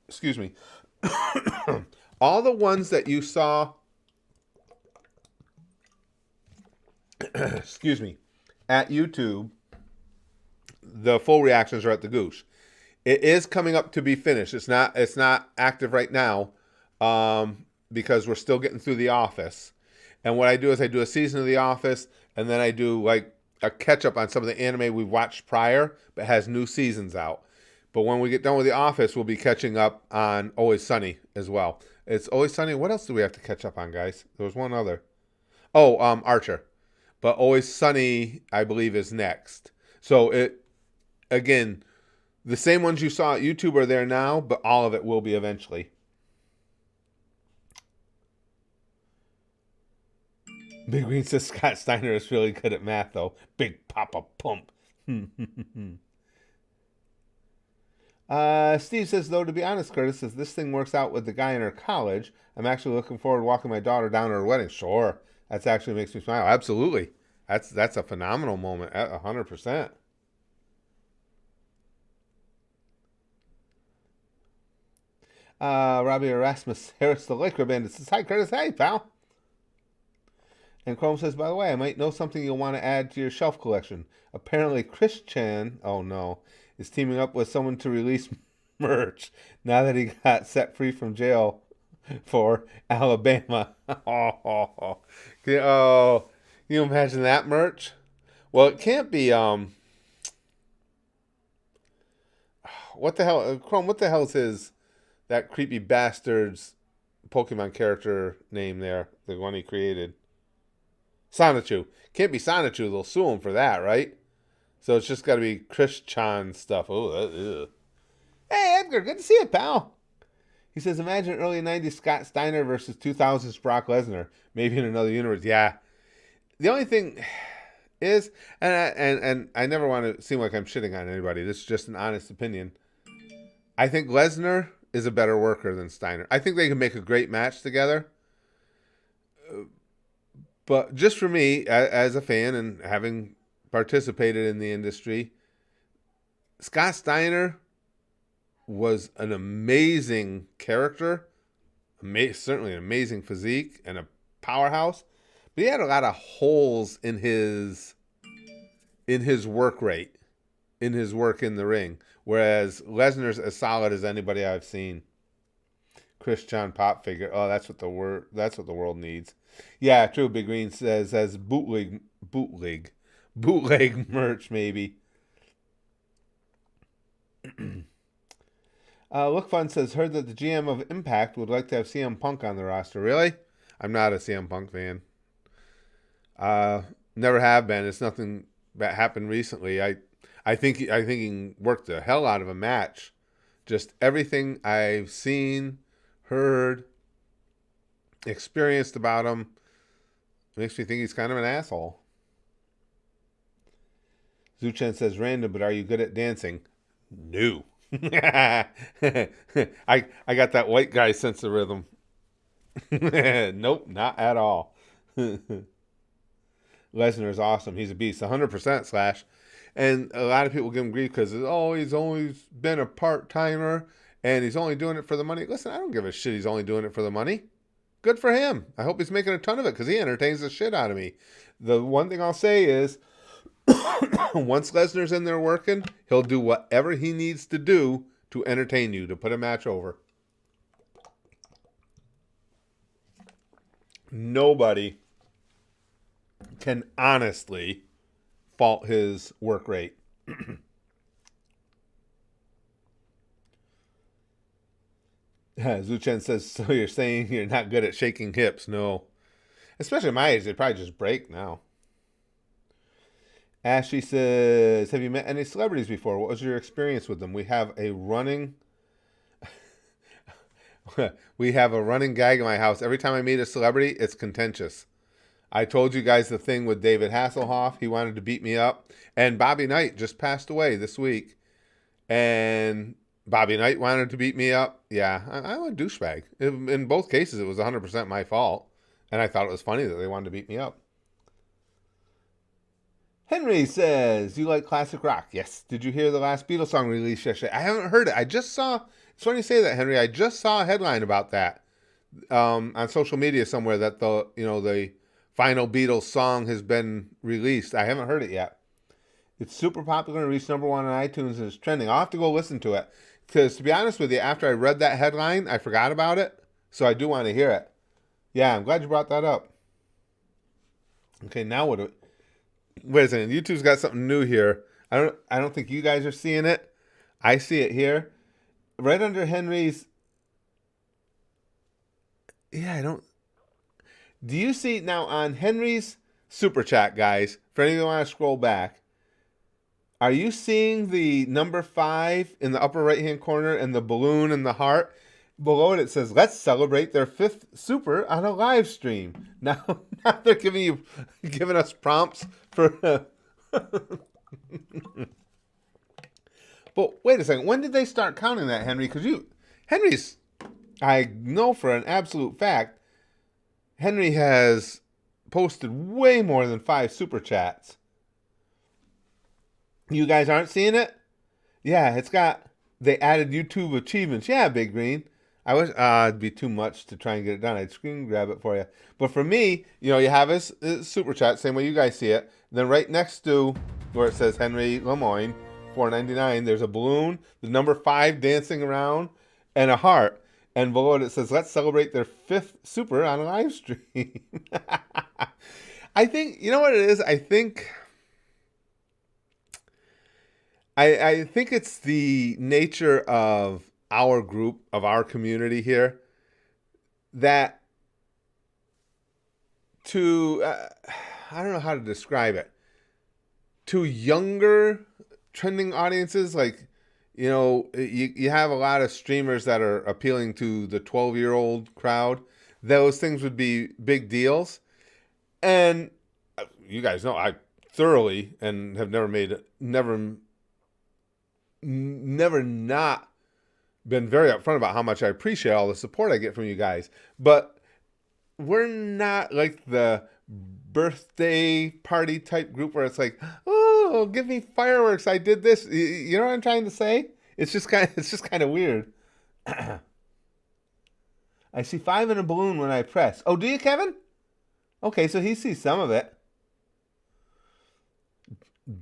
Excuse me. All the ones that you saw, excuse me, at YouTube, the full reactions are at the Goosh. It is coming up to be finished. It's not active right now, because we're still getting through The Office. And what I do is I do a season of The Office, and then I do like a catch up on some of the anime we've watched prior, but has new seasons out. But when we get done with The Office, we'll be catching up on Always Sunny as well. It's Always Sunny. What else do we have to catch up on, guys? There was one other. Oh, Archer. But Always Sunny, I believe, is next. So again, the same ones you saw at YouTube are there now, but all of it will be eventually. Big Green says Scott Steiner is really good at math, though. Big Papa Pump. Steve says, though, to be honest, Curtis, if this thing works out with the guy in her college, I'm actually looking forward to walking my daughter down to her wedding. Sure. That actually makes me smile. Absolutely. That's a phenomenal moment. 100%. Robbie Erasmus Harris, the Laker Bandit, says, hi, Curtis. Hey, pal. And Chrome says, by the way, I might know something you'll want to add to your shelf collection. Apparently, Chris Chan, oh no, is teaming up with someone to release merch now that he got set free from jail for Alabama. Oh, can you imagine that merch? Well, it can't be, what the hell, Chrome, what the hell is that creepy bastard's Pokemon character name there, the one he created? Sonichu. Can't be Sonichu. They'll sue him for that, right? So it's just got to be Chris Chan stuff. Oh, hey, Edgar. Good to see you, pal. He says, imagine early 90s Scott Steiner versus 2000s Brock Lesnar. Maybe in another universe. Yeah. The only thing is, and I never want to seem like I'm shitting on anybody. This is just an honest opinion. I think Lesnar is a better worker than Steiner. I think they can make a great match together. But just for me, as a fan and having participated in the industry, Scott Steiner was an amazing character, certainly an amazing physique and a powerhouse. But he had a lot of holes in his work rate, in his work in the ring. Whereas Lesnar's as solid as anybody I've seen. Chris John pop figure. Oh, that's what the world needs. Yeah, true. Big Green says bootleg merch maybe. Look Fun says, heard that the GM of Impact would like to have CM Punk on the roster. Really? I'm not a CM Punk fan. Never have been. It's nothing that happened recently. I think he worked the hell out of a match. Just everything I've seen, heard, experienced about him makes me think he's kind of an asshole. Zuchen says, random, but are you good at dancing? No. I got that white guy sense of rhythm. Nope, not at all. Lesnar is awesome. He's a beast. 100% Slash. And a lot of people give him grief because, he's always been a part-timer and he's only doing it for the money. Listen, I don't give a shit he's only doing it for the money. Good for him. I hope he's making a ton of it because he entertains the shit out of me. The one thing I'll say is, once Lesnar's in there working, he'll do whatever he needs to do to entertain you, to put a match over. Nobody can honestly fault his work rate. Zuchen says, so you're saying you're not good at shaking hips? No. Especially at my age, they probably just break now. Ashley says, have you met any celebrities before? What was your experience with them? We have a running gag in my house. Every time I meet a celebrity, it's contentious. I told you guys the thing with David Hasselhoff. He wanted to beat me up. And Bobby Knight just passed away this week. And Bobby Knight wanted to beat me up. Yeah, I'm a douchebag. In both cases, it was 100% my fault. And I thought it was funny that they wanted to beat me up. Henry says, you like classic rock? Yes. Did you hear the last Beatles song released yesterday? I haven't heard it. I just saw, it's funny you say that, Henry. I just saw a headline about that on social media somewhere that the final Beatles song has been released. I haven't heard it yet. It's super popular and reached number 1 on iTunes and it's trending. I'll have to go listen to it. Because to be honest with you, after I read that headline, I forgot about it. So I do want to hear it. Yeah, I'm glad you brought that up. Okay, now what do we... Wait a second. YouTube's got something new here. I don't think you guys are seeing it. I see it here. Right under Henry's... Yeah, I don't... Do you see now on Henry's Super Chat, guys? For anyone who want to scroll back, are you seeing the number 5 in the upper right-hand corner and the balloon and the heart? Below it, it says, let's celebrate their 5th super on a live stream. Now they're giving us prompts for... But wait a second. When did they start counting that, Henry? Because Henry's... I know for an absolute fact, Henry has posted way more than 5 super chats. You guys aren't seeing it? Yeah, it's got... They added YouTube achievements. Yeah, Big Green. I wish it'd be too much to try and get it done. I'd screen grab it for you. But for me, you have his super chat, same way you guys see it. Then right next to where it says Henry Lemoyne, $4.99, there's a balloon, the number 5 dancing around, and a heart. And below it says, let's celebrate their 5th super on a live stream. I think, you know what it is? I think it's the nature of our group, of our community here, that I don't know how to describe it, to younger trending audiences, like, you have a lot of streamers that are appealing to the 12-year-old crowd. Those things would be big deals. And you guys know I thoroughly and have never not been very upfront about how much I appreciate all the support I get from you guys. But we're not like the birthday party type group where it's like, oh, give me fireworks, I did this. You know what I'm trying to say? It's just kind of weird. I see 5 in a balloon when I press. Oh, do you, Kevin? Okay, so he sees some of it.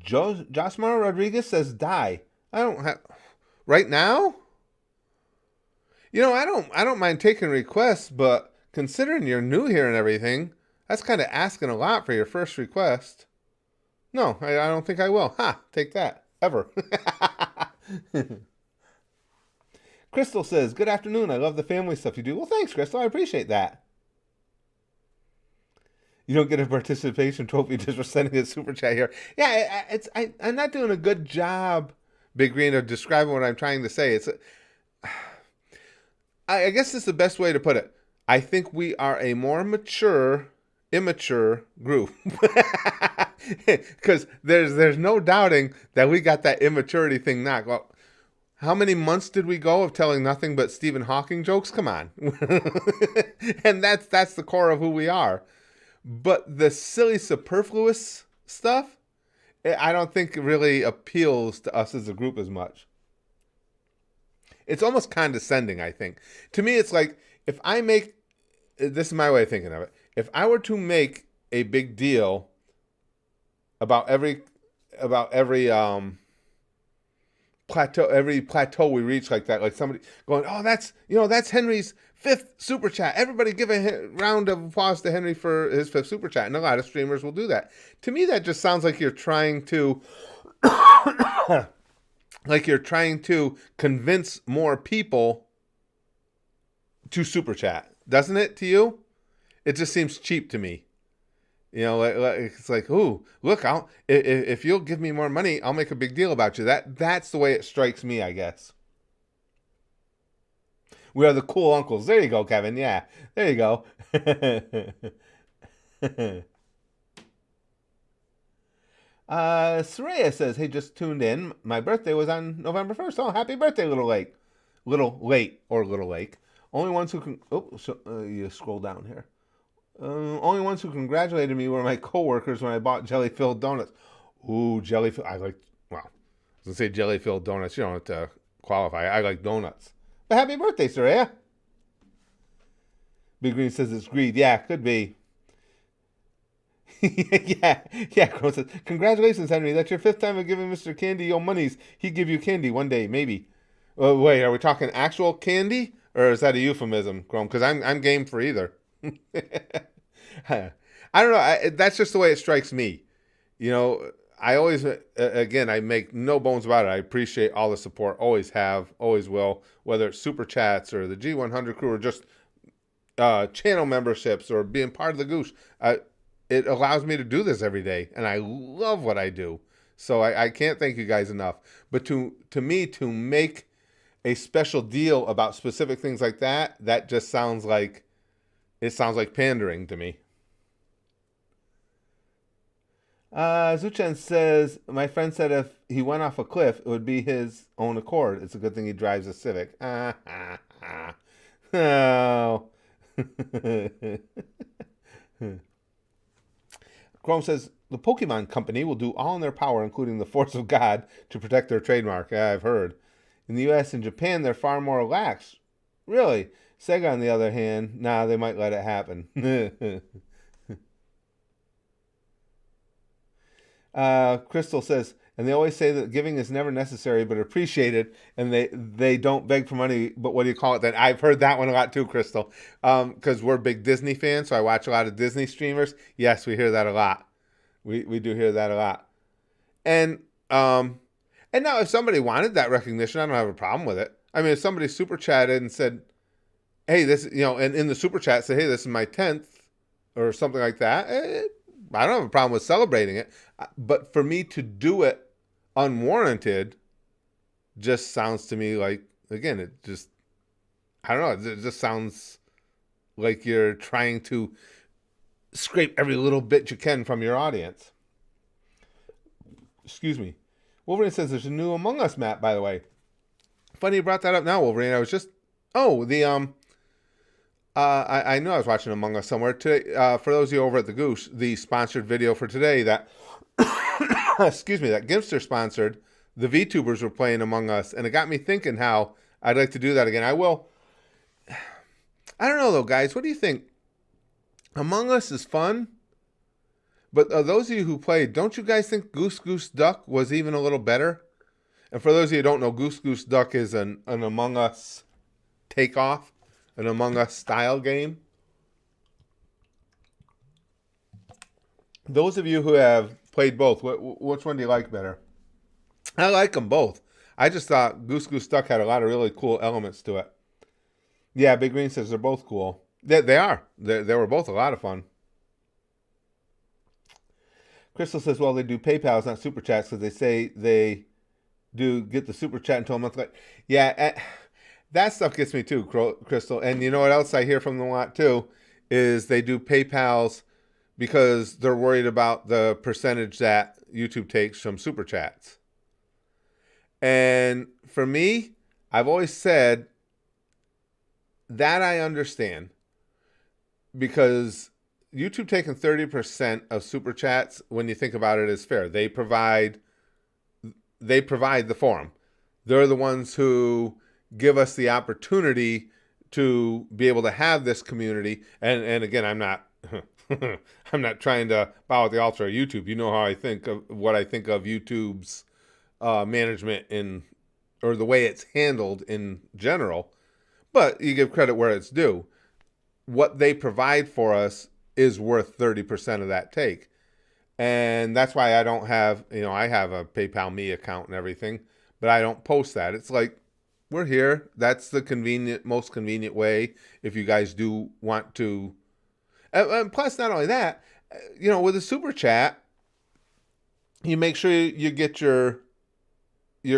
Josmar Rodriguez says die. I don't have right now. I don't mind taking requests, but considering you're new here and everything, that's kind of asking a lot for your first request. No, I don't think I will. Ha! Take that. Ever. Crystal says, good afternoon. I love the family stuff you do. Well, thanks, Crystal. I appreciate that. You don't get a participation trophy just for sending a super chat here. Yeah, I'm not doing a good job, Big Green, of describing what I'm trying to say. I guess this is the best way to put it. I think we are a more immature group. Because there's no doubting that we got that immaturity thing knocked. Well, how many months did we go of telling nothing but Stephen Hawking jokes? Come on. And that's the core of who we are. But the silly superfluous stuff, I don't think really appeals to us as a group as much. It's almost condescending, I think. To me, it's like, if I make, this is my way of thinking of it, if I were to make a big deal about every plateau we reach like that, like somebody going, oh, that's Henry's 5th super chat. Everybody give a round of applause to Henry for his 5th super chat. And a lot of streamers will do that. To me, that just sounds like you're trying to convince more people to super chat, doesn't it? To you, it just seems cheap to me. You know, it's like, ooh, look, if you'll give me more money, I'll make a big deal about you. That's the way it strikes me, I guess. We are the cool uncles. There you go, Kevin. Yeah, there you go. Saraya says, "Hey, just tuned in. My birthday was on November 1st. Oh, happy birthday, Little Lake. Little Lake or Little Lake. Only ones who can. Oh, so, you scroll down here. Only ones who congratulated me were my coworkers when I bought jelly-filled donuts. Ooh, jelly-filled. I like. Well, I was gonna say jelly-filled donuts. You don't have to qualify. I like donuts. But happy birthday, Saraya. Big Green says it's greed. Yeah, could be. yeah. Crow says, congratulations, Henry. That's your 5th time of giving Mr. Candy your monies. He'd give you candy one day, maybe. Wait, are we talking actual candy, or is that a euphemism, Chrome? Because I'm game for either. I don't know. That's just the way it strikes me. You know, I always, again, I make no bones about it. I appreciate all the support. Always have, always will. Whether it's super chats or the G100 crew or just channel memberships or being part of the Goosh. It allows me to do this every day, and I love what I do. So I can't thank you guys enough. But to me, to make a special deal about specific things like that just sounds like, it sounds like pandering to me. Zuchen says, my friend said if he went off a cliff, it would be his own accord. It's a good thing he drives a Civic. Oh. Chrome says, the Pokemon Company will do all in their power, including the force of God, to protect their trademark. Yeah, I've heard. In the US and Japan, they're far more relaxed. Really? Sega, on the other hand, they might let it happen. Crystal says, and they always say that giving is never necessary but appreciated, and they don't beg for money, but what do you call it then? I've heard that one a lot too, Crystal, because we're big Disney fans, so I watch a lot of Disney streamers. Yes, we hear that a lot. We do hear that a lot. And now if somebody wanted that recognition, I don't have a problem with it. I mean, if somebody super chatted and said, hey, this, and in the super chat say, hey, this is my 10th or something like that, I don't have a problem with celebrating it. But for me to do it unwarranted just sounds to me like, again, it just, I don't know, it just sounds like you're trying to scrape every little bit you can from your audience. Excuse me. Wolverine says there's a new Among Us map, by the way. Funny you brought that up now, Wolverine. I was just, I knew I was watching Among Us somewhere today. For those of you over at the Goose, the sponsored video for today that, excuse me, that Gimster sponsored, the VTubers were playing Among Us, and it got me thinking how I'd like to do that again. I will. I don't know though, guys. What do you think? Among Us is fun, but those of you who played, don't you guys think Goose Goose Duck was even a little better? And for those of you who don't know, Goose Goose Duck is an Among Us takeoff. An Among Us style game. Those of you who have played both, which one do you like better? I like them both. I just thought Goose Goose Duck had a lot of really cool elements to it. Yeah, Big Green says they're both cool. They are. They were both a lot of fun. Crystal says, well, they do PayPals, not Super Chats, because they say they do get the Super Chat until a month later. Yeah, that stuff gets me too, Crystal. And you know what else I hear from them a lot too is they do PayPals because they're worried about the percentage that YouTube takes from Super Chats. And for me, I've always said that I understand because YouTube taking 30% of Super Chats, when you think about it, is fair. They provide the forum. They're the ones who give us the opportunity to be able to have this community. And again, I'm not I'm not trying to bow at the altar of YouTube. You know how I think of what I think of YouTube's management or the way it's handled in general. But you give credit where it's due. What they provide for us is worth 30% of that take. And that's why I don't have, I have a PayPal Me account and everything, but I don't post that. It's like, we're here. That's the most convenient way if you guys do want to. And plus, not only that, with a super chat, you make sure you get your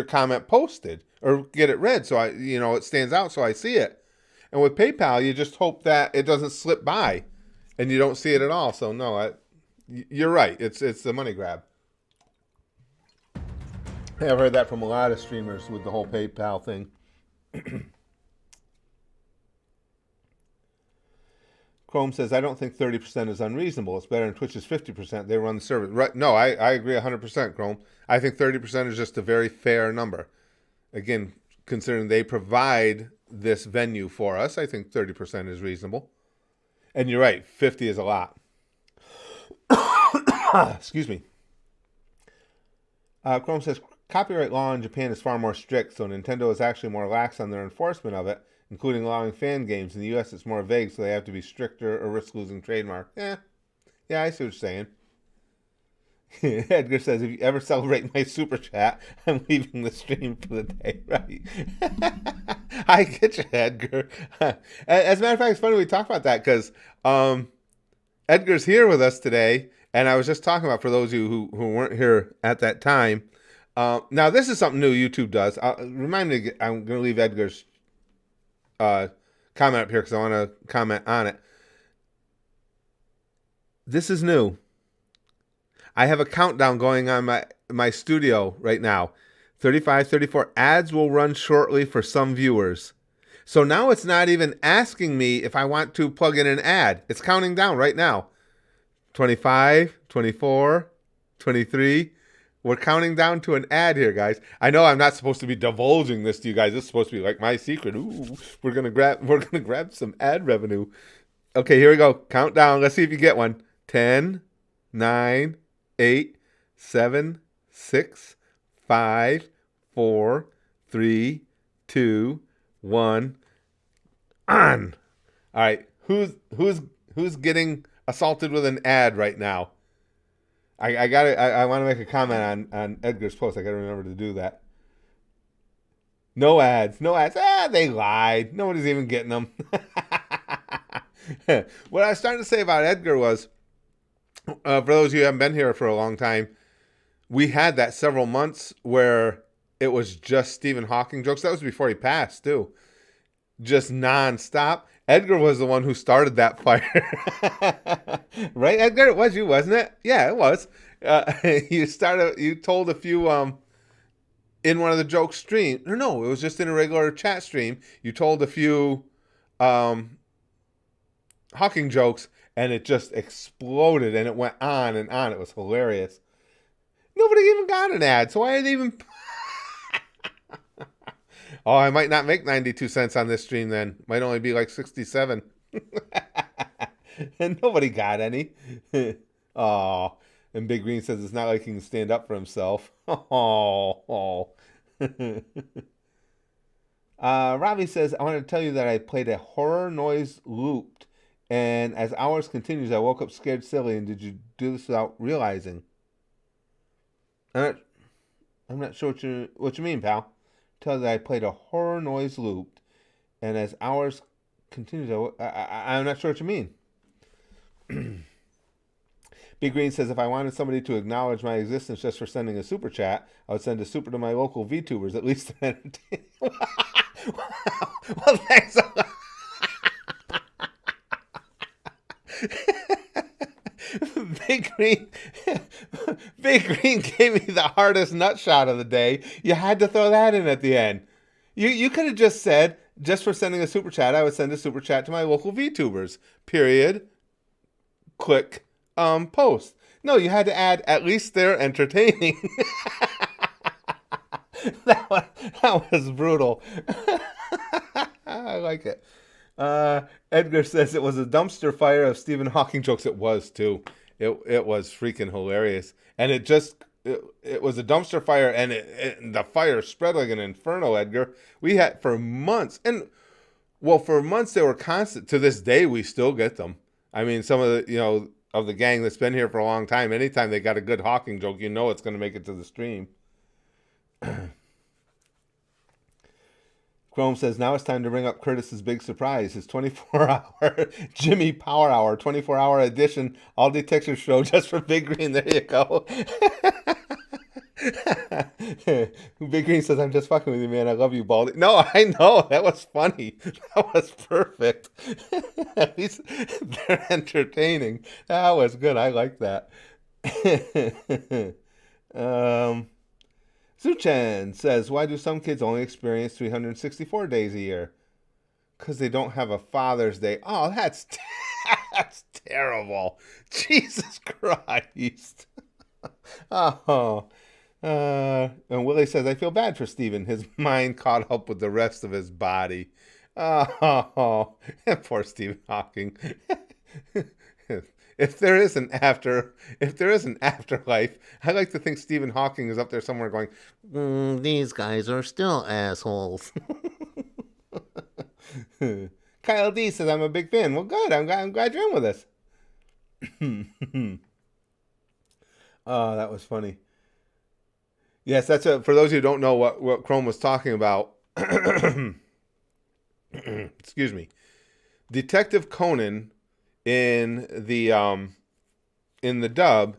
comment posted or get it read, so it stands out, so I see it. And with PayPal, you just hope that it doesn't slip by, and you don't see it at all. So no, you're right. It's the money grab. I've heard that from a lot of streamers with the whole PayPal thing. Chrome says, I don't think 30% is unreasonable. It's better than Twitch's 50%. They run the service. Right? No, I agree 100%, Chrome. I think 30% is just a very fair number. Again, considering they provide this venue for us, I think 30% is reasonable. And you're right, 50 is a lot. Excuse me. Chrome says, copyright law in Japan is far more strict, so Nintendo is actually more lax on their enforcement of it, including allowing fan games. In the U.S., it's more vague, so they have to be stricter or risk losing trademark. Yeah, I see what you're saying. Edgar says, if you ever celebrate my super chat, I'm leaving the stream for the day. Right? I get you, Edgar. As a matter of fact, it's funny we talk about that because Edgar's here with us today, and I was just talking about, for those of you who weren't here at that time, now this is something new YouTube does. Remind me, I'm going to leave Edgar's comment up here because I want to comment on it. This is new. I have a countdown going on my studio right now. 35, 34. Ads will run shortly for some viewers. So now it's not even asking me if I want to plug in an ad. It's counting down right now. 25, 24, 23. We're counting down to an ad here, guys. I know I'm not supposed to be divulging this to you guys. This is supposed to be like my secret. Ooh, we're gonna grab some ad revenue. Okay, here we go. Countdown. Let's see if you get one. 10, 9, 8, 7, 6, 5, 4, 3, 2, 1. On. All right. Who's getting assaulted with an ad right now? I want to make a comment on Edgar's post. I got to remember to do that. No ads. They lied. Nobody's even getting them. What I was starting to say about Edgar was, for those of you who haven't been here for a long time, we had that several months where it was just Stephen Hawking jokes. That was before he passed, too. Just nonstop. Edgar was the one who started that fire. Right, Edgar? It was you, wasn't it? Yeah, it was. You told a few in one of the joke streams. No, it was just in a regular chat stream. You told a few Hawking jokes, and it just exploded, and it went on and on. It was hilarious. Nobody even got an ad, so why are they even... Oh, I might not make 92 cents on this stream then. Might only be like 67. And nobody got any. Oh, and Big Green says it's not like he can stand up for himself. Oh. Robbie says, I want to tell you that I played a horror noise looped, and as hours continues, I woke up scared silly. And did you do this without realizing? I'm not sure what you mean, pal. Tell you that I played a horror noise loop, and as hours continues, I'm not sure what you mean. Big Green says, if I wanted somebody to acknowledge my existence just for sending a super chat, I would send a super to my local VTubers, at least to entertain. Well, thanks a lot. Big Green gave me the hardest nut shot of the day. You had to throw that in at the end. You could have just said, just for sending a super chat, I would send a super chat to my local VTubers. Period. Click. Post. No, you had to add, at least they're entertaining. That was brutal. I like it. Edgar says it was a dumpster fire of Stephen Hawking jokes. It was too. It was freaking hilarious, and it was a dumpster fire, and the fire spread like an inferno. Edgar, we had for months, for months they were constant. To this day, we still get them. I mean, some of the of the gang that's been here for a long time. Anytime they got a good Hawking joke, it's going to make it to the stream. Chrome says, now it's time to bring up Curtis's big surprise, his 24-hour Jimmy Power Hour, 24-hour edition, all detective show just for Big Green. There you go. Big Green says, I'm just fucking with you, man. I love you, Baldy. No, I know. That was funny. That was perfect. At least they're entertaining. That was good. I like that. Suchen says, why do some kids only experience 364 days a year? Because they don't have a Father's Day. Oh, that's terrible. Jesus Christ. Oh. And Willie says, I feel bad for Steven. His mind caught up with the rest of his body. Oh, poor Stephen Hawking. If there is an afterlife, I like to think Stephen Hawking is up there somewhere going, these guys are still assholes. Kyle D says, I'm a big fan. Well, good. I'm glad you're in with us. Oh, that was funny. Yes, that's for those who don't know what Chrome was talking about. Excuse me. Detective Conan in the dub,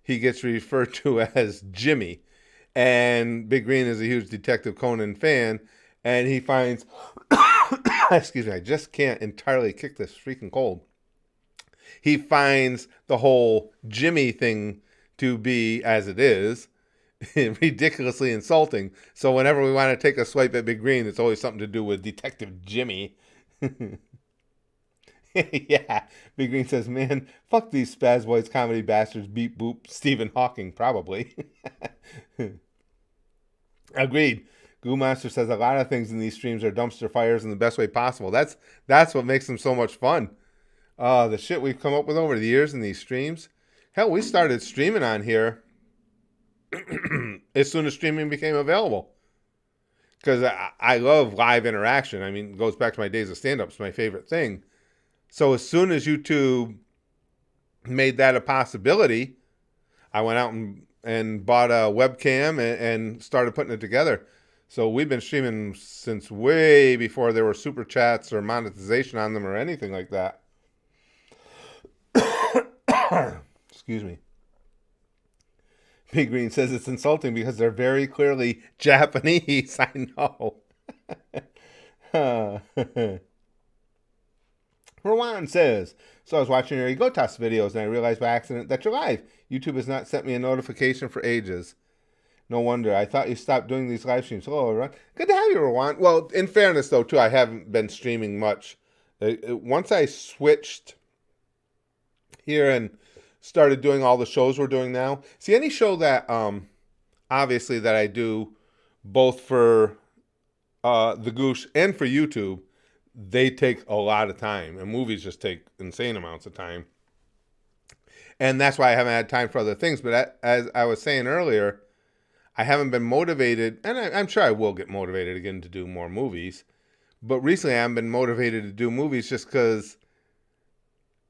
he gets referred to as Jimmy, and Big Green is a huge Detective Conan fan, and he finds, excuse me, I just can't entirely kick this freaking cold. He finds the whole Jimmy thing to be, as it is, ridiculously insulting. So whenever we want to take a swipe at Big Green, it's always something to do with Detective Jimmy. Yeah, Big Green says, man, fuck these Spaz Boys comedy bastards, beep boop, Stephen Hawking, probably. Agreed. Goo Master says a lot of things in these streams are dumpster fires in the best way possible. That's what makes them so much fun. The shit we've come up with over the years in these streams. Hell, we started streaming on here as soon as streaming became available. Because I love live interaction. I mean, it goes back to my days of stand-up. It's my favorite thing. So as soon as YouTube made that a possibility, I went out and bought a webcam and started putting it together. So we've been streaming since way before there were super chats or monetization on them or anything like that. Excuse me. Big Green says it's insulting because they're very clearly Japanese. I know. Rowan says, so I was watching your Egotas videos and I realized by accident that you're live. YouTube has not sent me a notification for ages. No wonder. I thought you stopped doing these live streams. Hello, everyone. Good to have you, Rowan. Well, in fairness, though, too, I haven't been streaming much. Once I switched here and started doing all the shows we're doing now. See, any show that, obviously, that I do both for the Goosh and for YouTube, they take a lot of time. And movies just take insane amounts of time. And that's why I haven't had time for other things. But as I was saying earlier, I haven't been motivated, and I'm sure I will get motivated again to do more movies. But recently I haven't been motivated to do movies just because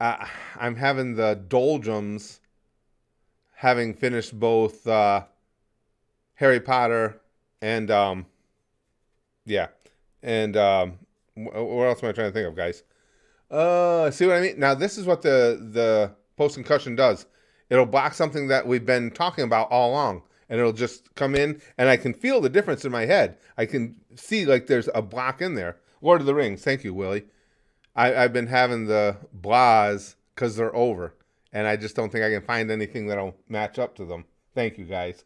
I'm having the doldrums, having finished both Harry Potter and, what else am I trying to think of, guys? See what I mean? Now, this is what the post-concussion does. It'll block something that we've been talking about all along. And it'll just come in, and I can feel the difference in my head. I can see, like, there's a block in there. Lord of the Rings. Thank you, Willie. I've been having the blahs because they're over. And I just don't think I can find anything that'll match up to them. Thank you, guys.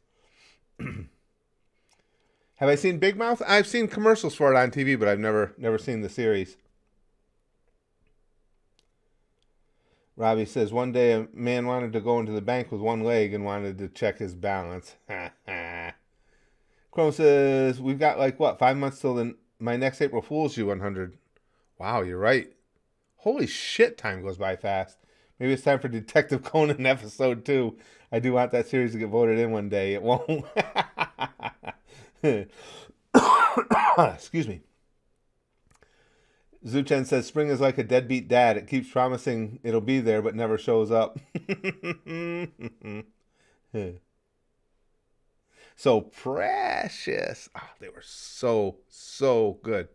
Have I seen Big Mouth? I've seen commercials for it on TV, but I've never seen the series. Robbie says, one day a man wanted to go into the bank with one leg and wanted to check his balance. Chrome says, we've got 5 months till my next April Fool's You 100. Wow, you're right. Holy shit, time goes by fast. Maybe it's time for Detective Conan episode 2. I do want that series to get voted in one day. It won't. Excuse me. Zuchen says, spring is like a deadbeat dad. It keeps promising it'll be there, but never shows up. So precious. Oh, they were so good.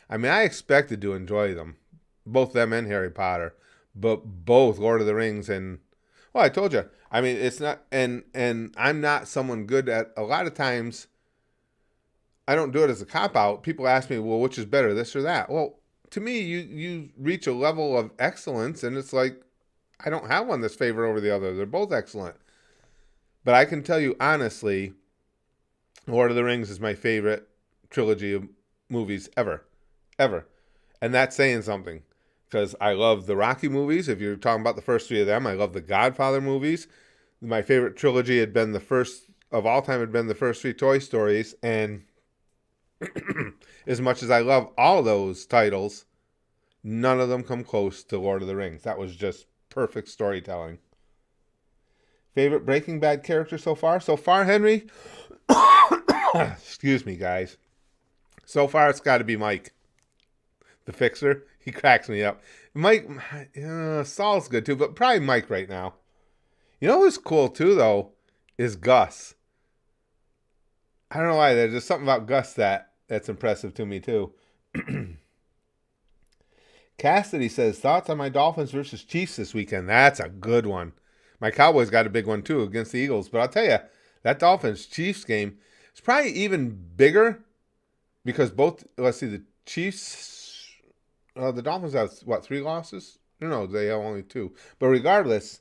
I mean, I expected to enjoy them, both them and Harry Potter, but both Lord of the Rings and, well, I told you. I mean, it's not, and I'm not someone good at, a lot of times I don't do it as a cop out. People ask me, well, which is better, this or that? Well, to me, you reach a level of excellence, and it's like I don't have one that's favored over the other. They're both excellent. But I can tell you honestly, Lord of the Rings is my favorite trilogy of movies ever, ever, and that's saying something because I love the Rocky movies. If you're talking about the first three of them, I love the Godfather movies. My favorite trilogy had been the first of all time. Had been the first three Toy Stories, and as much as I love all those titles, none of them come close to Lord of the Rings. That was just perfect storytelling. Favorite Breaking Bad character so far? So far, Henry? Excuse me, guys. So far, it's got to be Mike, the fixer. He cracks me up. Mike, Saul's good too, but probably Mike right now. You know who's cool too, though, is Gus. I don't know why. There's just something about Gus that's impressive to me too. Cassidy says, thoughts on my Dolphins versus Chiefs this weekend? That's a good one. My Cowboys got a big one too against the Eagles. But I'll tell you, that Dolphins-Chiefs game is probably even bigger because both, let's see, the Chiefs, the Dolphins have, what, 3 losses? No, they have only 2. But regardless,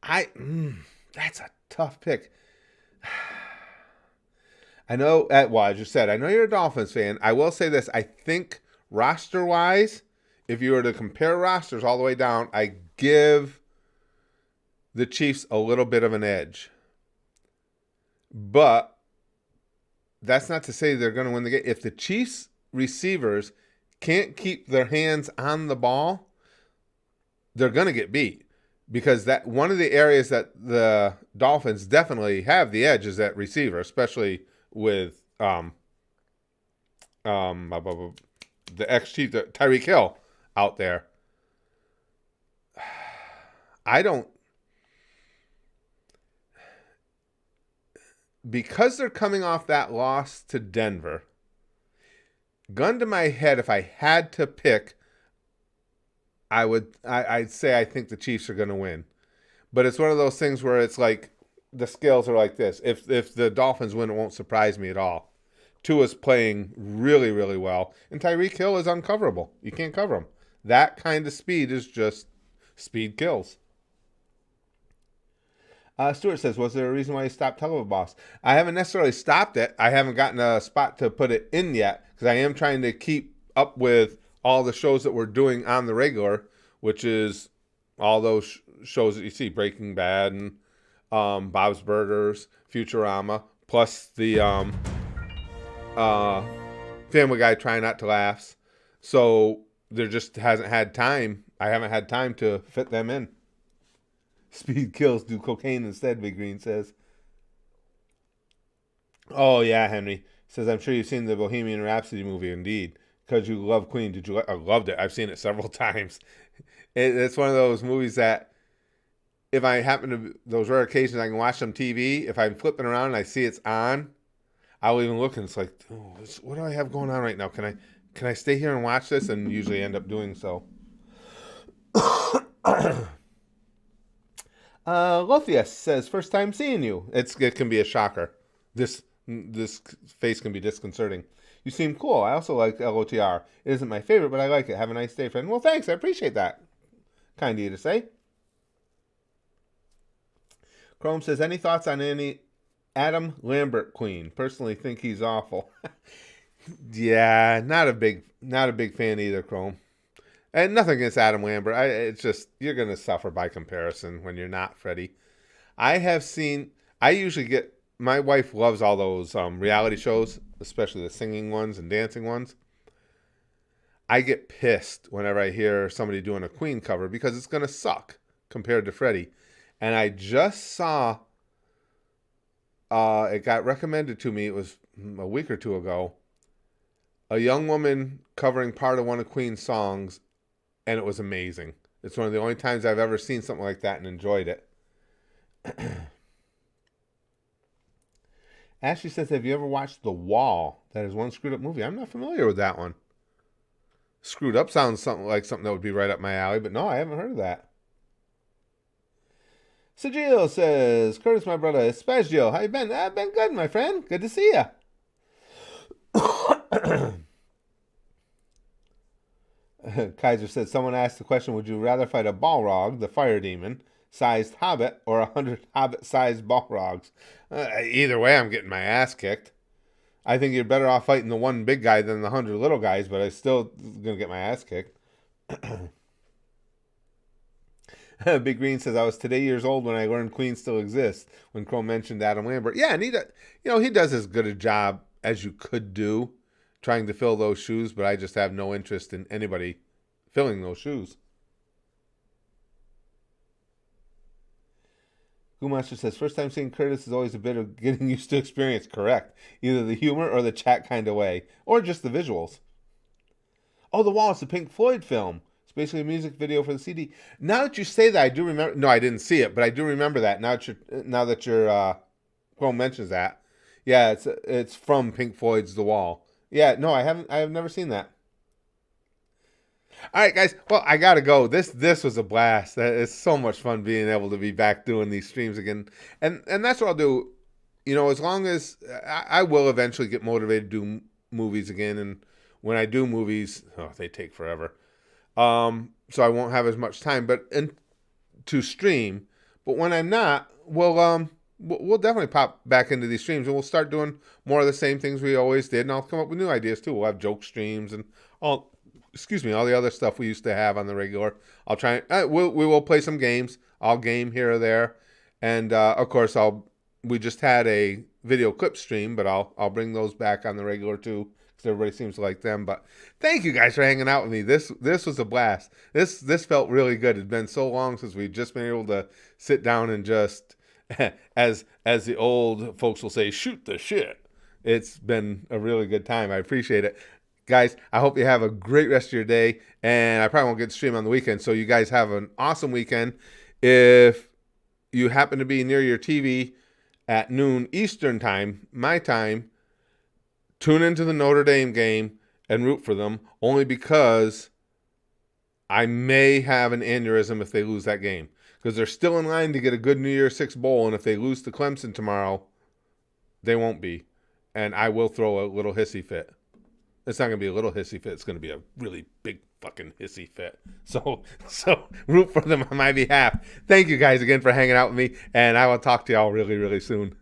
that's a tough pick. I know, well, I just said, I know you're a Dolphins fan. I will say this. I think roster-wise, if you were to compare rosters all the way down, I give the Chiefs a little bit of an edge. But that's not to say they're going to win the game. If the Chiefs receivers can't keep their hands on the ball, they're going to get beat. Because that one of the areas that the Dolphins definitely have the edge is that receiver, especially with the ex-Chief, Tyreek Hill out there. Because they're coming off that loss to Denver, gun to my head, if I had to pick, I'd say I think the Chiefs are going to win. But it's one of those things where it's like the scales are like this. If the Dolphins win, it won't surprise me at all. Tua's playing really, really well. And Tyreek Hill is uncoverable. You can't cover him. That kind of speed is just speed kills. Stuart says, was there a reason why you stopped Boss? I haven't necessarily stopped it. I haven't gotten a spot to put it in yet because I am trying to keep up with all the shows that we're doing on the regular, which is all those shows that you see, Breaking Bad and Bob's Burgers, Futurama, plus the Family Guy Try Not to Laughs. So there just hasn't had time. I haven't had time to fit them in. Speed kills, do cocaine instead, Big Green says. Oh, yeah, Henry says, I'm sure you've seen the Bohemian Rhapsody movie, indeed. Because you love Queen. Did you? I loved it. I've seen it several times. It's one of those movies that if I happen to, those rare occasions I can watch some TV, if I'm flipping around and I see it's on, I'll even look and it's like, oh, what do I have going on right now? Can I stay here and watch this? And usually end up doing so. Lothius says, first time seeing you. It can be a shocker. This face can be disconcerting. You seem cool. I also like LOTR. It isn't my favorite, but I like it. Have a nice day, friend. Well, thanks. I appreciate that. Kind of you to say. Chrome says, any thoughts on any Adam Lambert Queen? Personally think he's awful. Yeah, not a big fan either, Chrome. And nothing against Adam Lambert. It's just, you're going to suffer by comparison when you're not Freddie. I usually get, my wife loves all those reality shows, especially the singing ones and dancing ones. I get pissed whenever I hear somebody doing a Queen cover because it's going to suck compared to Freddie. And I just saw, it got recommended to me, it was a week or two ago, a young woman covering part of one of Queen's songs, and it was amazing. It's one of the only times I've ever seen something like that and enjoyed it. Ashley says, have you ever watched The Wall? That is one screwed up movie. I'm not familiar with that one. Screwed Up sounds something that would be right up my alley, but no, I haven't heard of that. Sergio says, Curtis, my brother, Spazio, how you been? I've been good, my friend. Good to see ya. Kaiser said, someone asked the question, would you rather fight a Balrog, the fire demon, sized hobbit, or 100 hobbit-sized Balrogs? Either way, I'm getting my ass kicked. I think you're better off fighting the one big guy than the 100 little guys, but I'm still going to get my ass kicked. Big Green says, I was today years old when I learned Queen still exists, when Crow mentioned Adam Lambert. Yeah, and he does as good a job as you could do trying to fill those shoes, but I just have no interest in anybody filling those shoes. Goomaster says, first time seeing Curtis is always a bit of getting used to experience. Correct. Either the humor or the chat kind of way. Or just the visuals. Oh, The Wall. It's a Pink Floyd film. It's basically a music video for the CD. Now that you say that, I do remember. No, I didn't see it, but I do remember that. Now that your Chrome mentions that. Yeah, it's from Pink Floyd's The Wall. Yeah, no, I have never seen that. All right, guys. Well, I gotta go. This was a blast. It's so much fun being able to be back doing these streams again, and that's what I'll do. As long as I will eventually get motivated to do movies again, and when I do movies, they take forever. So I won't have as much time, to stream. But when I'm not, we'll definitely pop back into these streams, and we'll start doing more of the same things we always did, and I'll come up with new ideas too. We'll have joke streams and all the other stuff we used to have on the regular. I'll try. We will play some games. I'll game here or there, and of course we just had a video clip stream, but I'll bring those back on the regular too, because everybody seems to like them. But thank you guys for hanging out with me. This was a blast. This felt really good. It's been so long since we've just been able to sit down and just, as the old folks will say, shoot the shit. It's been a really good time. I appreciate it. Guys, I hope you have a great rest of your day, and I probably won't get to stream on the weekend, so you guys have an awesome weekend. If you happen to be near your TV at noon Eastern time, my time, tune into the Notre Dame game and root for them, only because I may have an aneurysm if they lose that game, because they're still in line to get a good New Year's Six bowl, and if they lose to Clemson tomorrow, they won't be, and I will throw a little hissy fit. It's not going to be a little hissy fit. It's going to be a really big fucking hissy fit. So root for them on my behalf. Thank you guys again for hanging out with me, and I will talk to y'all really, really soon.